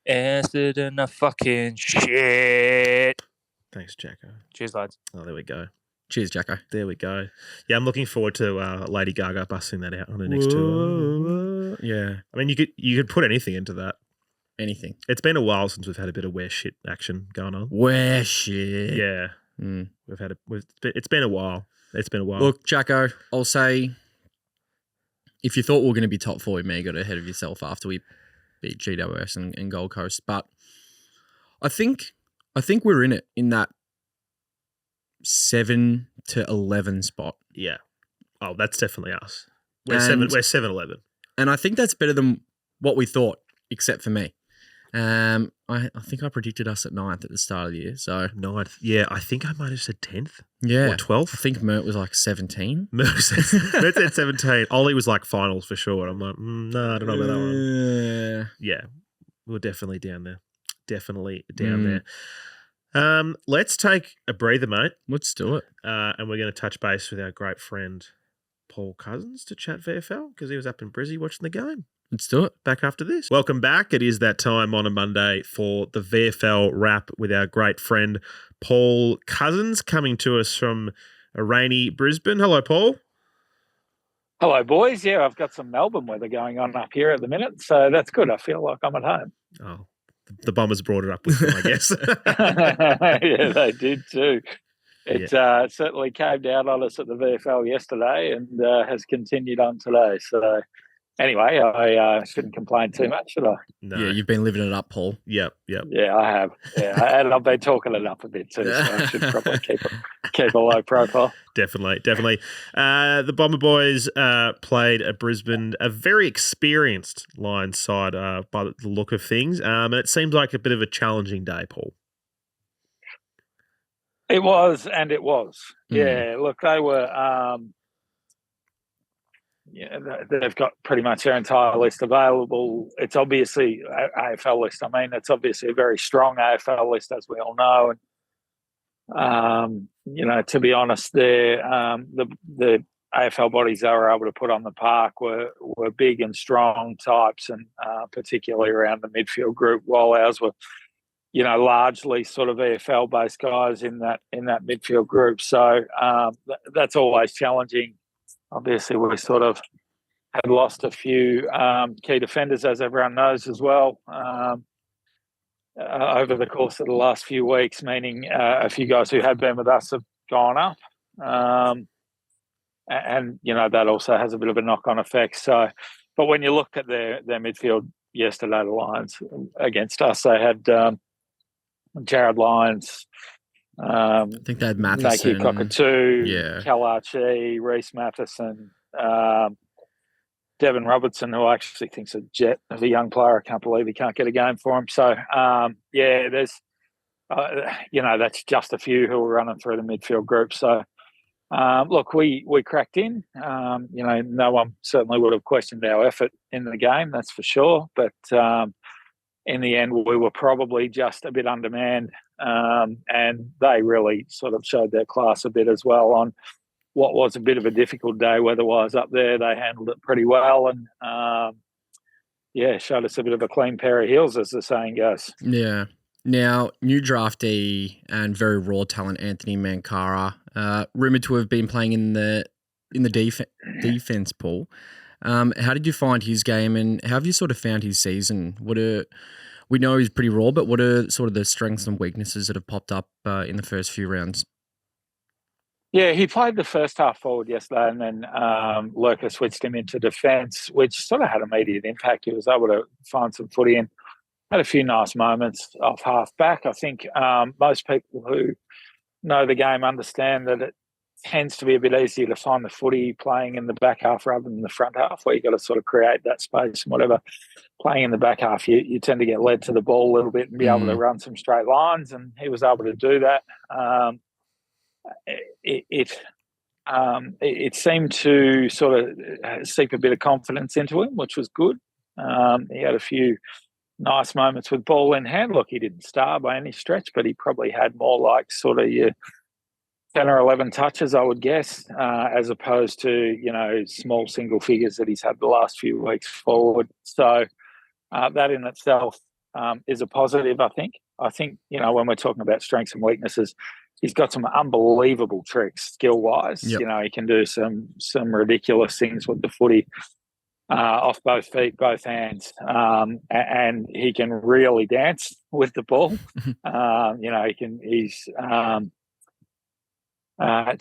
Acid in the fucking shit. Thanks, Jacko. Cheers, lads. Oh, there we go. Cheers, Jacko. There we go. Yeah, I'm looking forward to Lady Gaga busting that out on the next tour. Yeah. I mean, you could put anything into that. Anything. It's been a while since we've had a bit of wear shit action going on. Wear shit. Yeah, we've had it's been a while. It's been a while. Look, Jacko, I'll say, if you thought we were going to be top 4, you may have got ahead of yourself after we beat GWS and Gold Coast. But I think we're in it in that 7 to 11 spot. Yeah. Oh, that's definitely us. We're And- 7-11. And I think that's better than what we thought, except for me. I think I predicted us at 9th at the start of the year. So 9th. Yeah, I think I might have said 10th. yeah, Or 12th. I think Mert was like 17. Mert said 17. Ollie was like finals for sure. I'm like, no, I don't know about that one. Yeah, we were definitely down there. Definitely down there. Let's take a breather, mate. Let's do it. And we're going to touch base with our great friend Paul Cousins to chat VFL because he was up in Brizzy watching the game. Let's do it. Back after this. Welcome back. It is that time on a Monday for the VFL Wrap with our great friend Paul Cousins coming to us from a rainy Brisbane. Hello, Paul. Hello, boys. Yeah, I've got some Melbourne weather going on up here at the minute, so that's good. I feel like I'm at home. Oh, the Bombers brought it up with them, I guess. Yeah, they did too. It certainly came down on us at the VFL yesterday and has continued on today. So anyway, I shouldn't complain too much, should I? No. Yeah, you've been living it up, Paul. Yep. Yeah, I have. Yeah, and I've been talking it up a bit too, so I should probably keep keep a low profile. Definitely. The Bomber Boys played at Brisbane, a very experienced Lions side by the look of things, and it seems like a bit of a challenging day, Paul. It was, and it was. Yeah, look, they were. They've got pretty much their entire list available. It's obviously AFL list. I mean, it's obviously a very strong AFL list, as we all know. And to be honest, the AFL bodies they were able to put on the park were big and strong types, and particularly around the midfield group. While ours were, largely sort of EFL based guys in that midfield group. So that's always challenging. Obviously, we sort of had lost a few key defenders, as everyone knows as well, over the course of the last few weeks, meaning a few guys who had been with us have gone up. And that also has a bit of a knock-on effect. So, but when you look at their midfield yesterday, the Lions against us, they had Jared Lyons, I think they had Matheson, Naki Cockatoo, yeah, Cal Archie, Reece Matheson, Devin Robertson, who I actually think's a jet of a young player. I can't believe he can't get a game for him. So, there's, that's just a few who were running through the midfield group. So, look, we cracked in. No one certainly would have questioned our effort in the game, that's for sure. But in the end, we were probably just a bit undermanned. And they really sort of showed their class a bit as well on what was a bit of a difficult day weather-wise up there. They handled it pretty well and, showed us a bit of a clean pair of heels, as the saying goes. Yeah. Now, new draftee and very raw talent Anthony Mankara, rumoured to have been playing in the defence pool. How did you find his game, and how have you sort of found his season? We know he's pretty raw, but what are sort of the strengths and weaknesses that have popped up in the first few rounds? Yeah, he played the first half forward yesterday, and then Lurker switched him into defence, which sort of had immediate impact. He was able to find some footy and had a few nice moments off half back. I think most people who know the game understand that it tends to be a bit easier to find the footy playing in the back half rather than the front half, where you've got to sort of create that space and whatever. Playing in the back half, you tend to get led to the ball a little bit and be able to run some straight lines, and he was able to do that. It seemed to sort of seep a bit of confidence into him, which was good. He had a few nice moments with ball in hand. Look, he didn't star by any stretch, but he probably had more like sort of your 10 or 11 touches, I would guess, as opposed to, small single figures that he's had the last few weeks forward. So that in itself is a positive, I think. I think, when we're talking about strengths and weaknesses, he's got some unbelievable tricks skill-wise. Yep. He can do some ridiculous things with the footy off both feet, both hands, and he can really dance with the ball.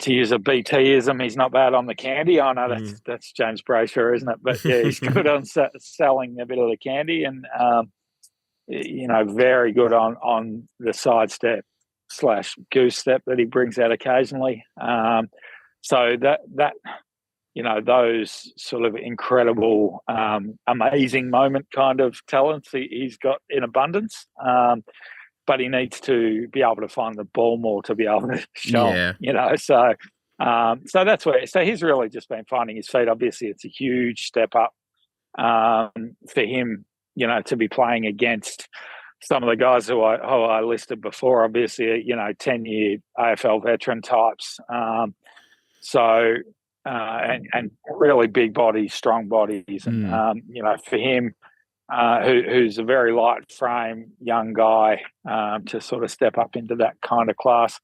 To use a BT-ism, he's not bad on the candy. I know that's James Brayshaw, isn't it? But yeah, he's good on selling a bit of the candy, and very good on the sidestep / goose step that he brings out occasionally. So that those sort of incredible, amazing moment kind of talents he's got in abundance. But he needs to be able to find the ball more to be able to show him, So that's where. So he's really just been finding his feet. Obviously, it's a huge step up for him, to be playing against some of the guys who I listed before. Obviously, 10-year AFL veteran types. And really big bodies, strong bodies, and for him. Who's a very light frame young guy to sort of step up into that kind of class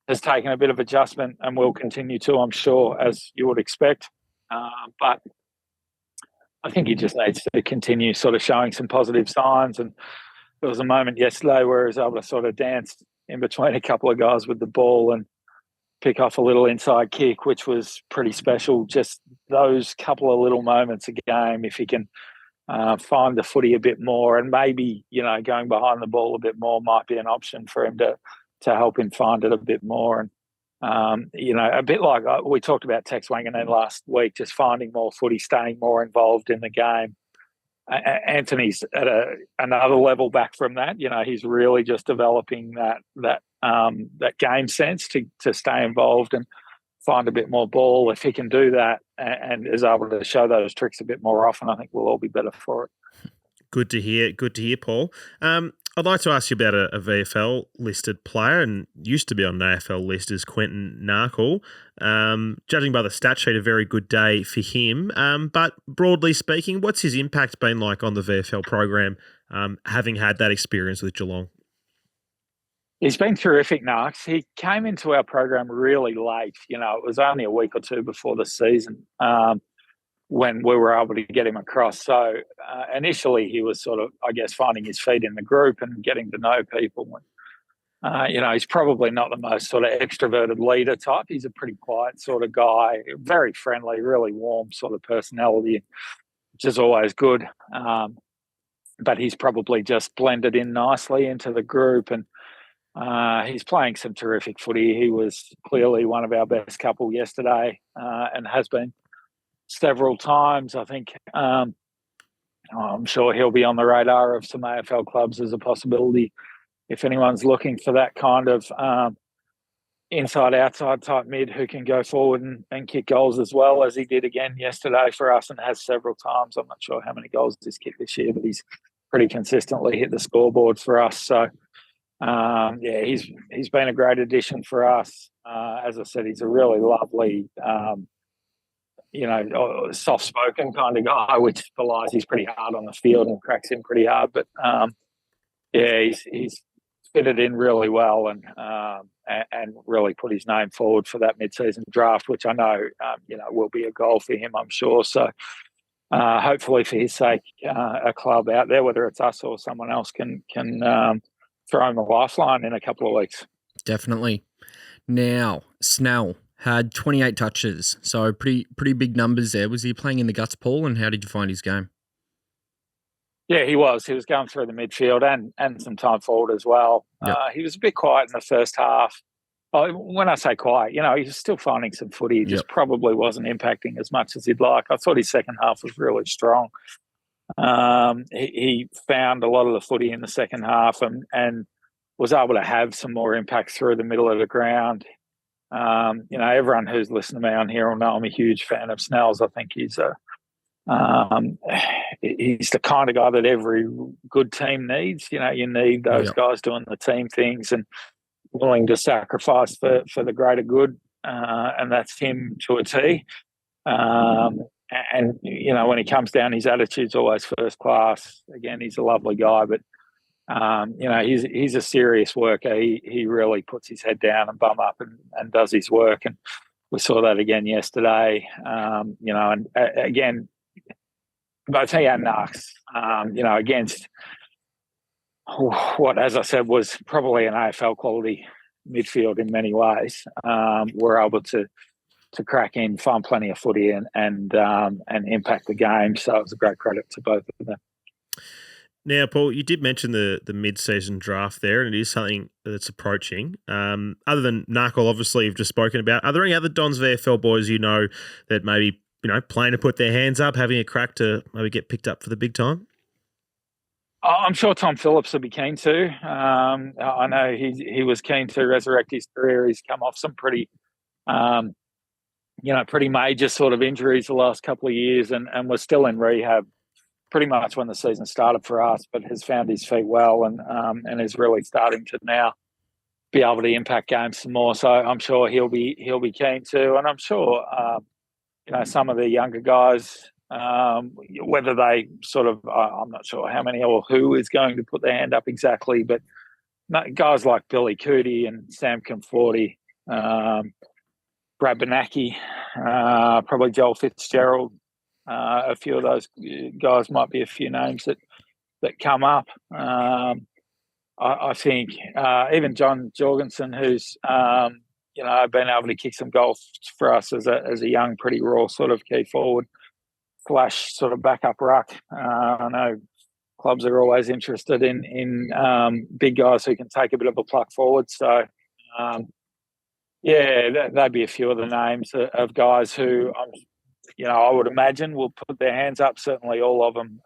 has taken a bit of adjustment and will continue to, I'm sure, as you would expect. But I think he just needs to continue sort of showing some positive signs. And there was a moment yesterday where he was able to sort of dance in between a couple of guys with the ball and pick off a little inside kick, which was pretty special. Just those couple of little moments a game, if he can find the footy a bit more, and maybe going behind the ball a bit more might be an option for him to help him find it a bit more. And A bit like we talked about Tex Wanganeen last week, just finding more footy, staying more involved in the game. Anthony's at another level back from that. He's really just developing that game sense to stay involved and find a bit more ball. If he can do that and is able to show those tricks a bit more often, I think we'll all be better for it. Good to hear. Good to hear, Paul. I'd like to ask you about a VFL listed player and used to be on an AFL list as Quentin Narkle. Judging by the stat sheet, a very good day for him. But broadly speaking, what's his impact been like on the VFL program, having had that experience with Geelong? He's been terrific, Narks. He came into our program really late. It was only a week or two before the season when we were able to get him across. So initially he was sort of, I guess, finding his feet in the group and getting to know people. He's probably not the most sort of extroverted leader type. He's a pretty quiet sort of guy, very friendly, really warm sort of personality, which is always good. But he's probably just blended in nicely into the group, and he's playing some terrific footy. He was clearly one of our best couple yesterday and has been several times. I think I'm sure he'll be on the radar of some AFL clubs as a possibility if anyone's looking for that kind of inside-outside type mid who can go forward and kick goals as well, as he did again yesterday for us and has several times. I'm not sure how many goals he's kicked this year, but he's pretty consistently hit the scoreboard for us. So, he's been a great addition for us. As I said, he's a really lovely soft-spoken kind of guy, which belies he's pretty hard on the field and cracks in pretty hard. But, he's fitted in really well and really put his name forward for that mid-season draft, which I know, will be a goal for him, I'm sure. So hopefully for his sake, a club out there, whether it's us or someone else, can throw him a lifeline in a couple of weeks. Definitely. Now, Snell had 28 touches, so pretty big numbers there. Was he playing in the guts, Paul, and how did you find his game? Yeah, he was. He was going through the midfield and some time forward as well. Yep. He was a bit quiet in the first half. When I say quiet, he was still finding some footy. He just probably wasn't impacting as much as he'd like. I thought his second half was really strong. He found a lot of the footy in the second half and was able to have some more impact through the middle of the ground. Everyone who's listened to me on here will know I'm a huge fan of Snell's. I think he's the kind of guy that every good team needs. You need those guys doing the team things and willing to sacrifice for the greater good, and that's him to a T. And when he comes down, his attitude's always first class. Again, he's a lovely guy, but he's a serious worker. He really puts his head down and bum up and does his work, and we saw that again yesterday. And again, both he and Narks, against what, as I said, was probably an AFL quality midfield in many ways, were able to crack in, find plenty of footy and impact the game. So it was a great credit to both of them. Now, Paul, you did mention the mid-season draft there, and it is something that's approaching. Other than Narkle, obviously, you've just spoken about, are there any other Dons VFL boys that maybe playing to put their hands up, having a crack to maybe get picked up for the big time? I'm sure Tom Phillips would be keen to. I know he was keen to resurrect his career. He's come off some pretty major sort of injuries the last couple of years and was still in rehab pretty much when the season started for us, but has found his feet well and is really starting to now be able to impact games some more. So I'm sure he'll be keen to, and I'm sure some of the younger guys, whether they sort of, I'm not sure how many or who is going to put their hand up exactly, but guys like Billy Cootie and Sam Conforti, Brad Benacki, probably Joel Fitzgerald, a few of those guys might be a few names that come up. I think even John Jorgensen, who's been able to kick some goals for us as a young, pretty raw sort of key forward / sort of backup ruck. I know clubs are always interested in big guys who can take a bit of a pluck forward. So Yeah, that'd be a few of the names of guys who, I would imagine will put their hands up. Certainly all of them,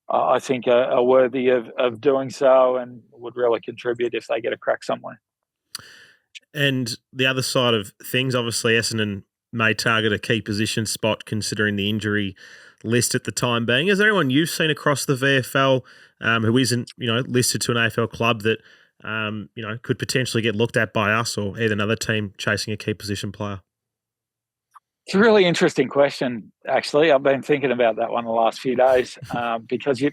I think, are worthy of doing so and would really contribute if they get a crack somewhere. And the other side of things, obviously, Essendon may target a key position spot considering the injury list at the time being. Is there anyone you've seen across the VFL who isn't, listed to an AFL club that, could potentially get looked at by us or either another team chasing a key position player? It's a really interesting question, actually. I've been thinking about that one the last few days because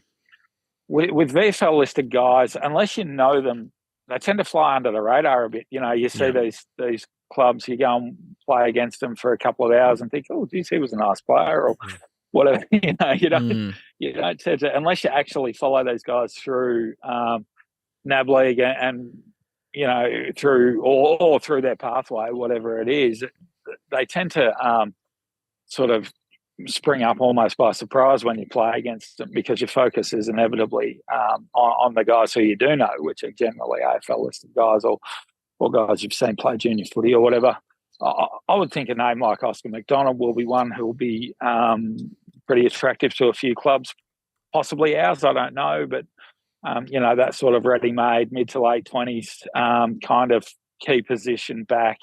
with VFL listed guys, unless you know them, they tend to fly under the radar a bit. You see these clubs, you go and play against them for a couple of hours and think, oh, geez, he was a nice player or whatever. You don't tend to, unless you actually follow those guys through NAB League and through or through their pathway, whatever it is, they tend to sort of spring up almost by surprise when you play against them because your focus is inevitably on the guys who you do know, which are generally AFL listed guys or guys you've seen play junior footy or whatever. I would think a name like Oscar McDonald will be one who will be pretty attractive to a few clubs, possibly ours, I don't know, but that sort of ready-made mid to late 20s kind of key position back,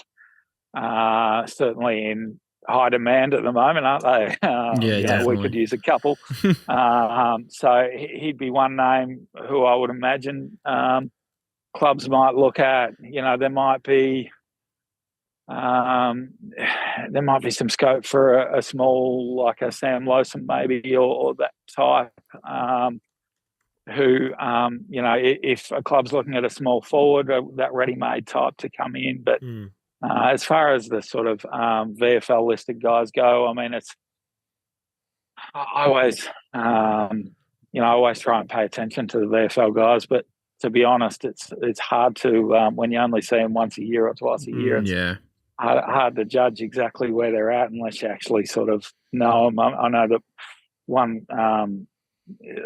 certainly in high demand at the moment, aren't they? Definitely. We could use a couple. So he'd be one name who I would imagine clubs might look at. There might be some scope for a small, like a Sam Lowson maybe, or that type. Who, if a club's looking at a small forward, that ready-made type to come in. But as far as the sort of VFL listed guys go, I mean, I always try and pay attention to the VFL guys, but to be honest, it's hard to when you only see them once a year or twice a year. It's hard to judge exactly where they're at unless you actually sort of know them. I know that one.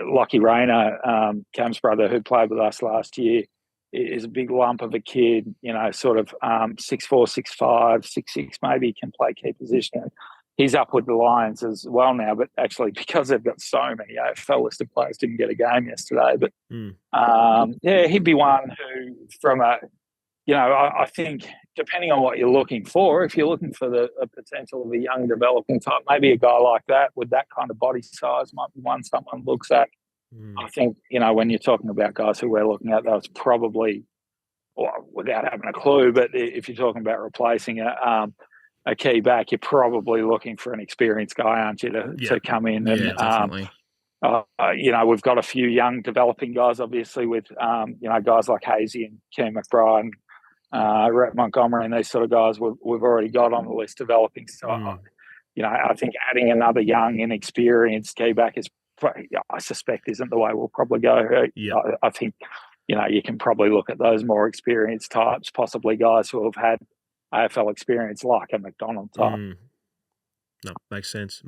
Lockie Rayner, Cam's brother, who played with us last year, is a big lump of a kid, sort of 6'4", 6'5", 6'6", maybe can play key position. He's up with the Lions as well now, but actually because they've got so many AFL listed players, didn't get a game yesterday. But he'd be one who, from a, I think depending on what you're looking for, if you're looking for the potential of a young developing type, maybe a guy like that with that kind of body size might be one someone looks at. I think, when you're talking about guys who we're looking at, that's probably, without having a clue, but if you're talking about replacing a key back, you're probably looking for an experienced guy, aren't you, to come in and definitely. we've got a few young developing guys, obviously, with guys like Hazy and Keane McBride, Rhett Montgomery, and these sort of guys we've already got on the list developing. So, I think adding another young, inexperienced key back I suspect isn't the way we'll probably go. I think, you can probably look at those more experienced types, possibly guys who have had AFL experience like a McDonald type. No, makes sense.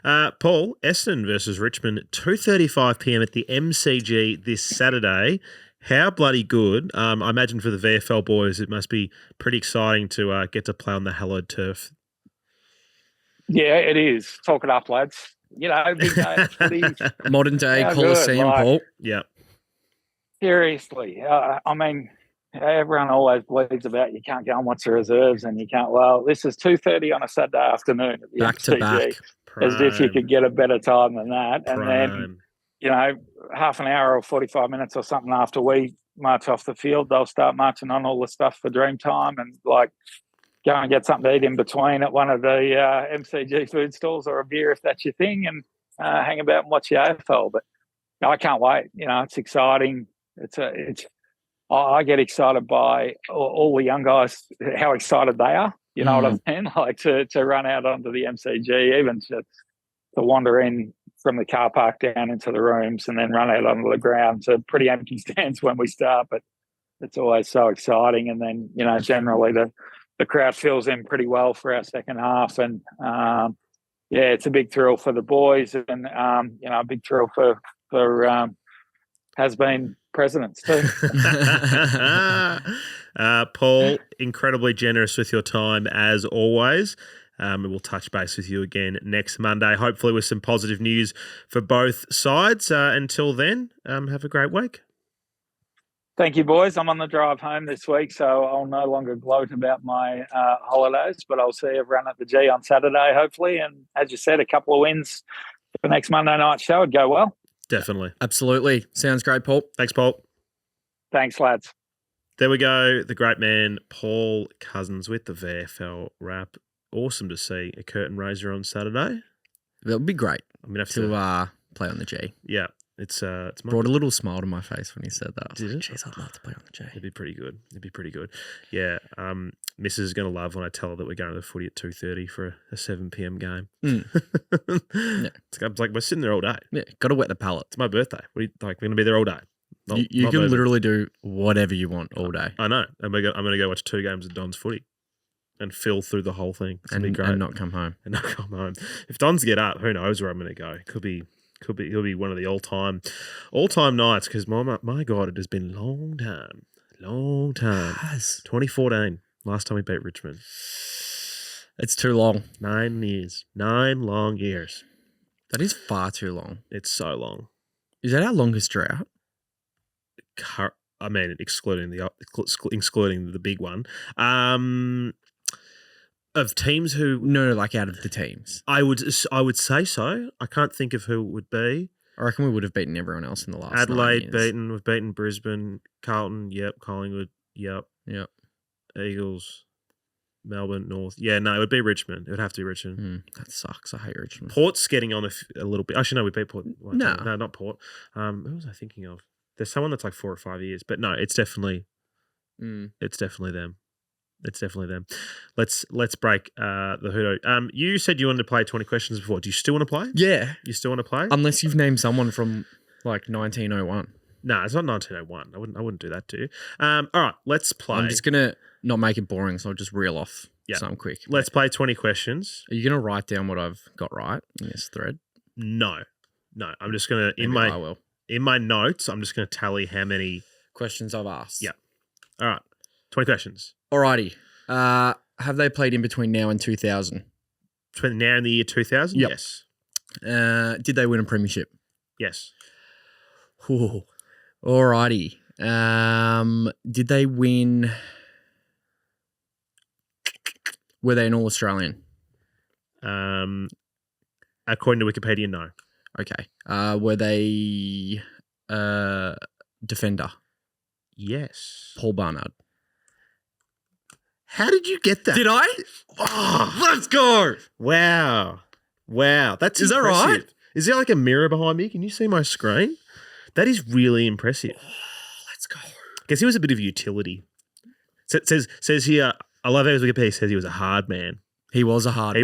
Paul, Essendon versus Richmond, 2:35 p.m. at the MCG this Saturday. How bloody good. I imagine for the VFL boys, it must be pretty exciting to get to play on the hallowed turf. Yeah, it is. Talk it up, lads. Big day of footy. Modern day Coliseum, Paul. Yeah. Seriously. I mean, everyone always believes about you can't go and watch the reserves and you can't. Well, this is 2:30 on a Saturday afternoon at the back MCG, to back. as if you could get a better time than that. Prime. And then, half an hour or 45 minutes or something after we march off the field, they'll start marching on all the stuff for Dreamtime and go and get something to eat in between at one of the MCG food stalls or a beer if that's your thing, and hang about and watch the AFL. But I can't wait. It's exciting. I get excited by all the young guys, how excited they are. You know what I mean? Like to run out onto the MCG, even to wander in from the car park down into the rooms and then run out onto the ground to pretty empty stands when we start. But it's always so exciting. And then, generally the crowd fills in pretty well for our second half. And, it's a big thrill for the boys and, a big thrill for has-been presidents too. Paul, incredibly generous with your time as always. We'll touch base with you again next Monday, hopefully with some positive news for both sides. Until then, have a great week. Thank you, boys. I'm on the drive home this week, so I'll no longer gloat about my holidays, but I'll see everyone at the G on Saturday, hopefully. And as you said, a couple of wins for next Monday night show would go well. Definitely. Absolutely. Sounds great, Paul. Thanks, Paul. Thanks, lads. There we go. The great man, Paul Cousins with the VFL Wrap. Awesome to see a curtain raiser on Saturday. That would be great I'm going to have to play on the G. Yeah. It's Brought a little smile to my face when he said that. Did it? Jeez, I'd love to play on the G. It'd be pretty good. Yeah. Mrs. is going to love when I tell her that we're going to the footy at 2:30 for a 7 p.m. game. Yeah. It's like we're sitting there all day. Yeah, got to wet the palate. It's my birthday. We're going to be there all day. You can literally do whatever you want all day. I know. I'm going to go watch 2 games of Don's footy and fill through the whole thing. It's going to be great. And not come home. If Don's get up, who knows where I'm going to go. He'll be one of the all-time nights because my God, it has been a long time. Yes. 2014, last time we beat Richmond. It's too long. 9 years, 9 long years. That is far too long. It's so long. Is that our longest drought? I mean, excluding the big one. Of teams who No, like out of the teams. I would say so. I can't think of who it would be. I reckon we would have beaten everyone else in the last 9 Adelaide years. we've beaten Brisbane, Carlton, yep, Collingwood, yep, Eagles, Melbourne, North. Yeah, no, it would be Richmond. It would have to be Richmond. That sucks. I hate Richmond. Port's getting on a little bit. Actually, no, we beat Port. No. No, not Port. Who was I thinking of? There's someone that's like 4 or 5 years, but no, it's definitely them. It's definitely them. Let's break the hoodoo. You said you wanted to play 20 questions before. Do you still want to play? Yeah. You still want to play? Unless you've named someone from like 1901. No, it's not 1901. I wouldn't do that to you. All right, let's play. I'm just going to not make it boring, so I'll just reel off some quick. Let's play 20 questions. Are you going to write down what I've got right in this thread? No. I'm just going to, I will. In my notes, I'm just going to tally how many questions I've asked. Yeah. All right. 20 questions. Alrighty. Have they played in between now and 2000? Between now and the year 2000? Yep. Yes. Did they win a premiership? Yes. Ooh. Alrighty. Did they win? Were they an All-Australian? According to Wikipedia, no. Okay. Were they defender? Yes. Paul Barnard. How did you get that? Did I? Oh, let's go. Wow. That's Is that impressive. right? Is there like a mirror behind me? Can you see my screen? That is really impressive. Let's go. Guess he was a bit of utility. Says here, I love how his Wikipedia says he was a hard man. He was a hard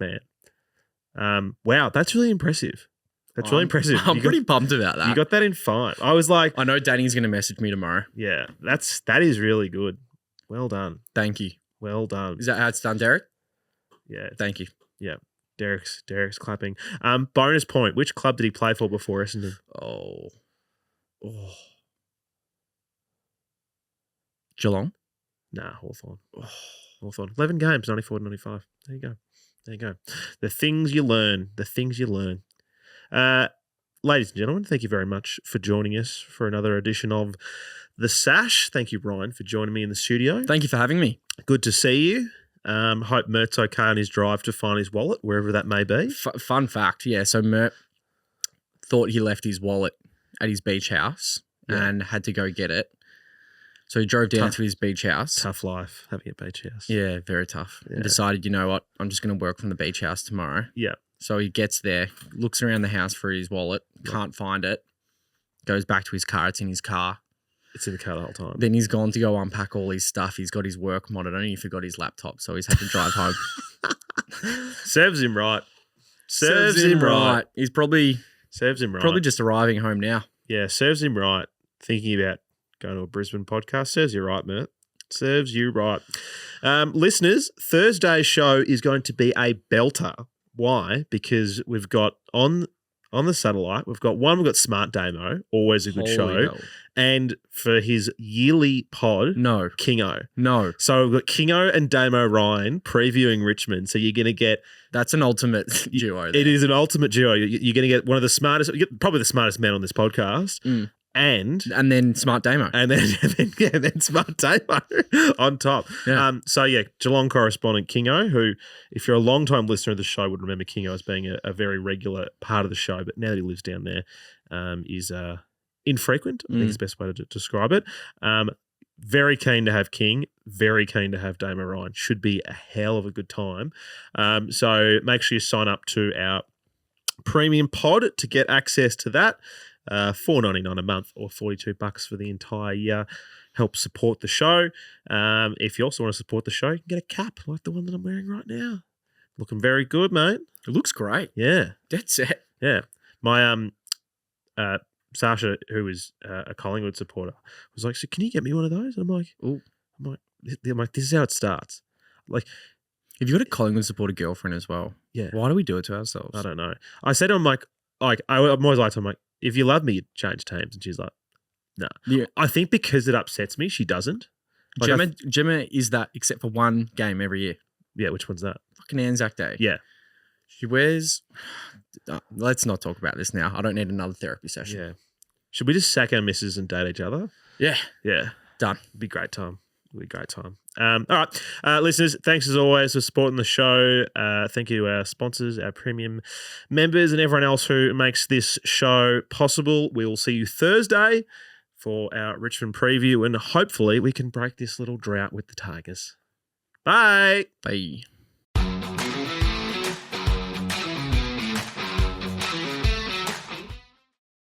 man. Wow, that's really impressive. That's really impressive. I'm pretty pumped about that. You got that in 5. I was like, I know Danny's going to message me tomorrow. yeah, that is really good. Well done. Thank you. Well done. Is that how it's done, Derek? Yeah. Thank you. Yeah. Derek's clapping. Bonus point. Which club did he play for before Essendon? Oh. Geelong? Nah, Hawthorn. Hawthorn. 11 games, 94 to 95. There you go. The things you learn. Ladies and gentlemen, thank you very much for joining us for another edition of The Sash. Thank you, Ryan, for joining me in the studio. Thank you for having me. Good to see you. Hope Mert's okay on his drive to find his wallet, wherever that may be. Fun fact, yeah. So Mert thought he left his wallet at his beach house and had to go get it. So he drove down to his beach house. Tough life, having a beach house. Yeah, very tough. Yeah. And decided, you know what, I'm just going to work from the beach house tomorrow. Yeah. So he gets there, looks around the house for his wallet, can't find it, goes back to his car. It's in his car. It's in the car the whole time. Then he's gone to go unpack all his stuff. He's got his work monitor and he forgot his laptop. So he's had to drive home. Serves him right. He's probably serves him right. Probably just arriving home now. Yeah, serves him right. Thinking about going to a Brisbane podcast. Serves you right, Mert. Serves you right. Listeners, Thursday's show is going to be a belter. Why? Because we've got on on the satellite. We've got Smart Damo, always a good Holy show. hell. And for his yearly pod, No. Kingo. No. So we've got Kingo and Damo Ryan previewing Richmond. So you're going to get... That's an ultimate duo. It is an ultimate duo. You're going to get one of the smartest, probably the smartest man on this podcast. Mm. And then Smart Damo. and then Smart Damo on top. Yeah. Geelong correspondent Kingo, who, if you're a long-time listener of the show, would remember Kingo as being a very regular part of the show, but now that he lives down there, is infrequent, I think is the best way to describe it. Very keen to have King, very keen to have Damo Ryan. Should be a hell of a good time. So make sure you sign up to our premium pod to get access to that. $4.99 a month or $42 for the entire year. Help support the show. If you also want to support the show, you can get a cap like the one that I'm wearing right now. Looking very good, mate. It looks great. Yeah. Dead set. Yeah. My Sasha, who is a Collingwood supporter, was like, "So can you get me one of those?" And I'm like, this is how it starts. Like, If you've got a Collingwood supporter girlfriend as well, yeah. why do we do it to ourselves? I don't know. I said to him, I'm always like to him, like, if you love me, you'd change teams. And she's like, no. Yeah. I think because it upsets me, she doesn't. Like, Gemma is that except for one game every year. Yeah, which one's that? Fucking Anzac Day. Yeah. She wears... let's not talk about this now. I don't need another therapy session. Yeah. Should we just sack our misses and date each other? Yeah. Yeah. Done. It'd be a great time. It'd be a great time. All right. Listeners, thanks as always for supporting the show. Thank you to our sponsors, our premium members, and everyone else who makes this show possible. We will see you Thursday for our Richmond preview, and hopefully we can break this little drought with the Tigers. Bye. Bye.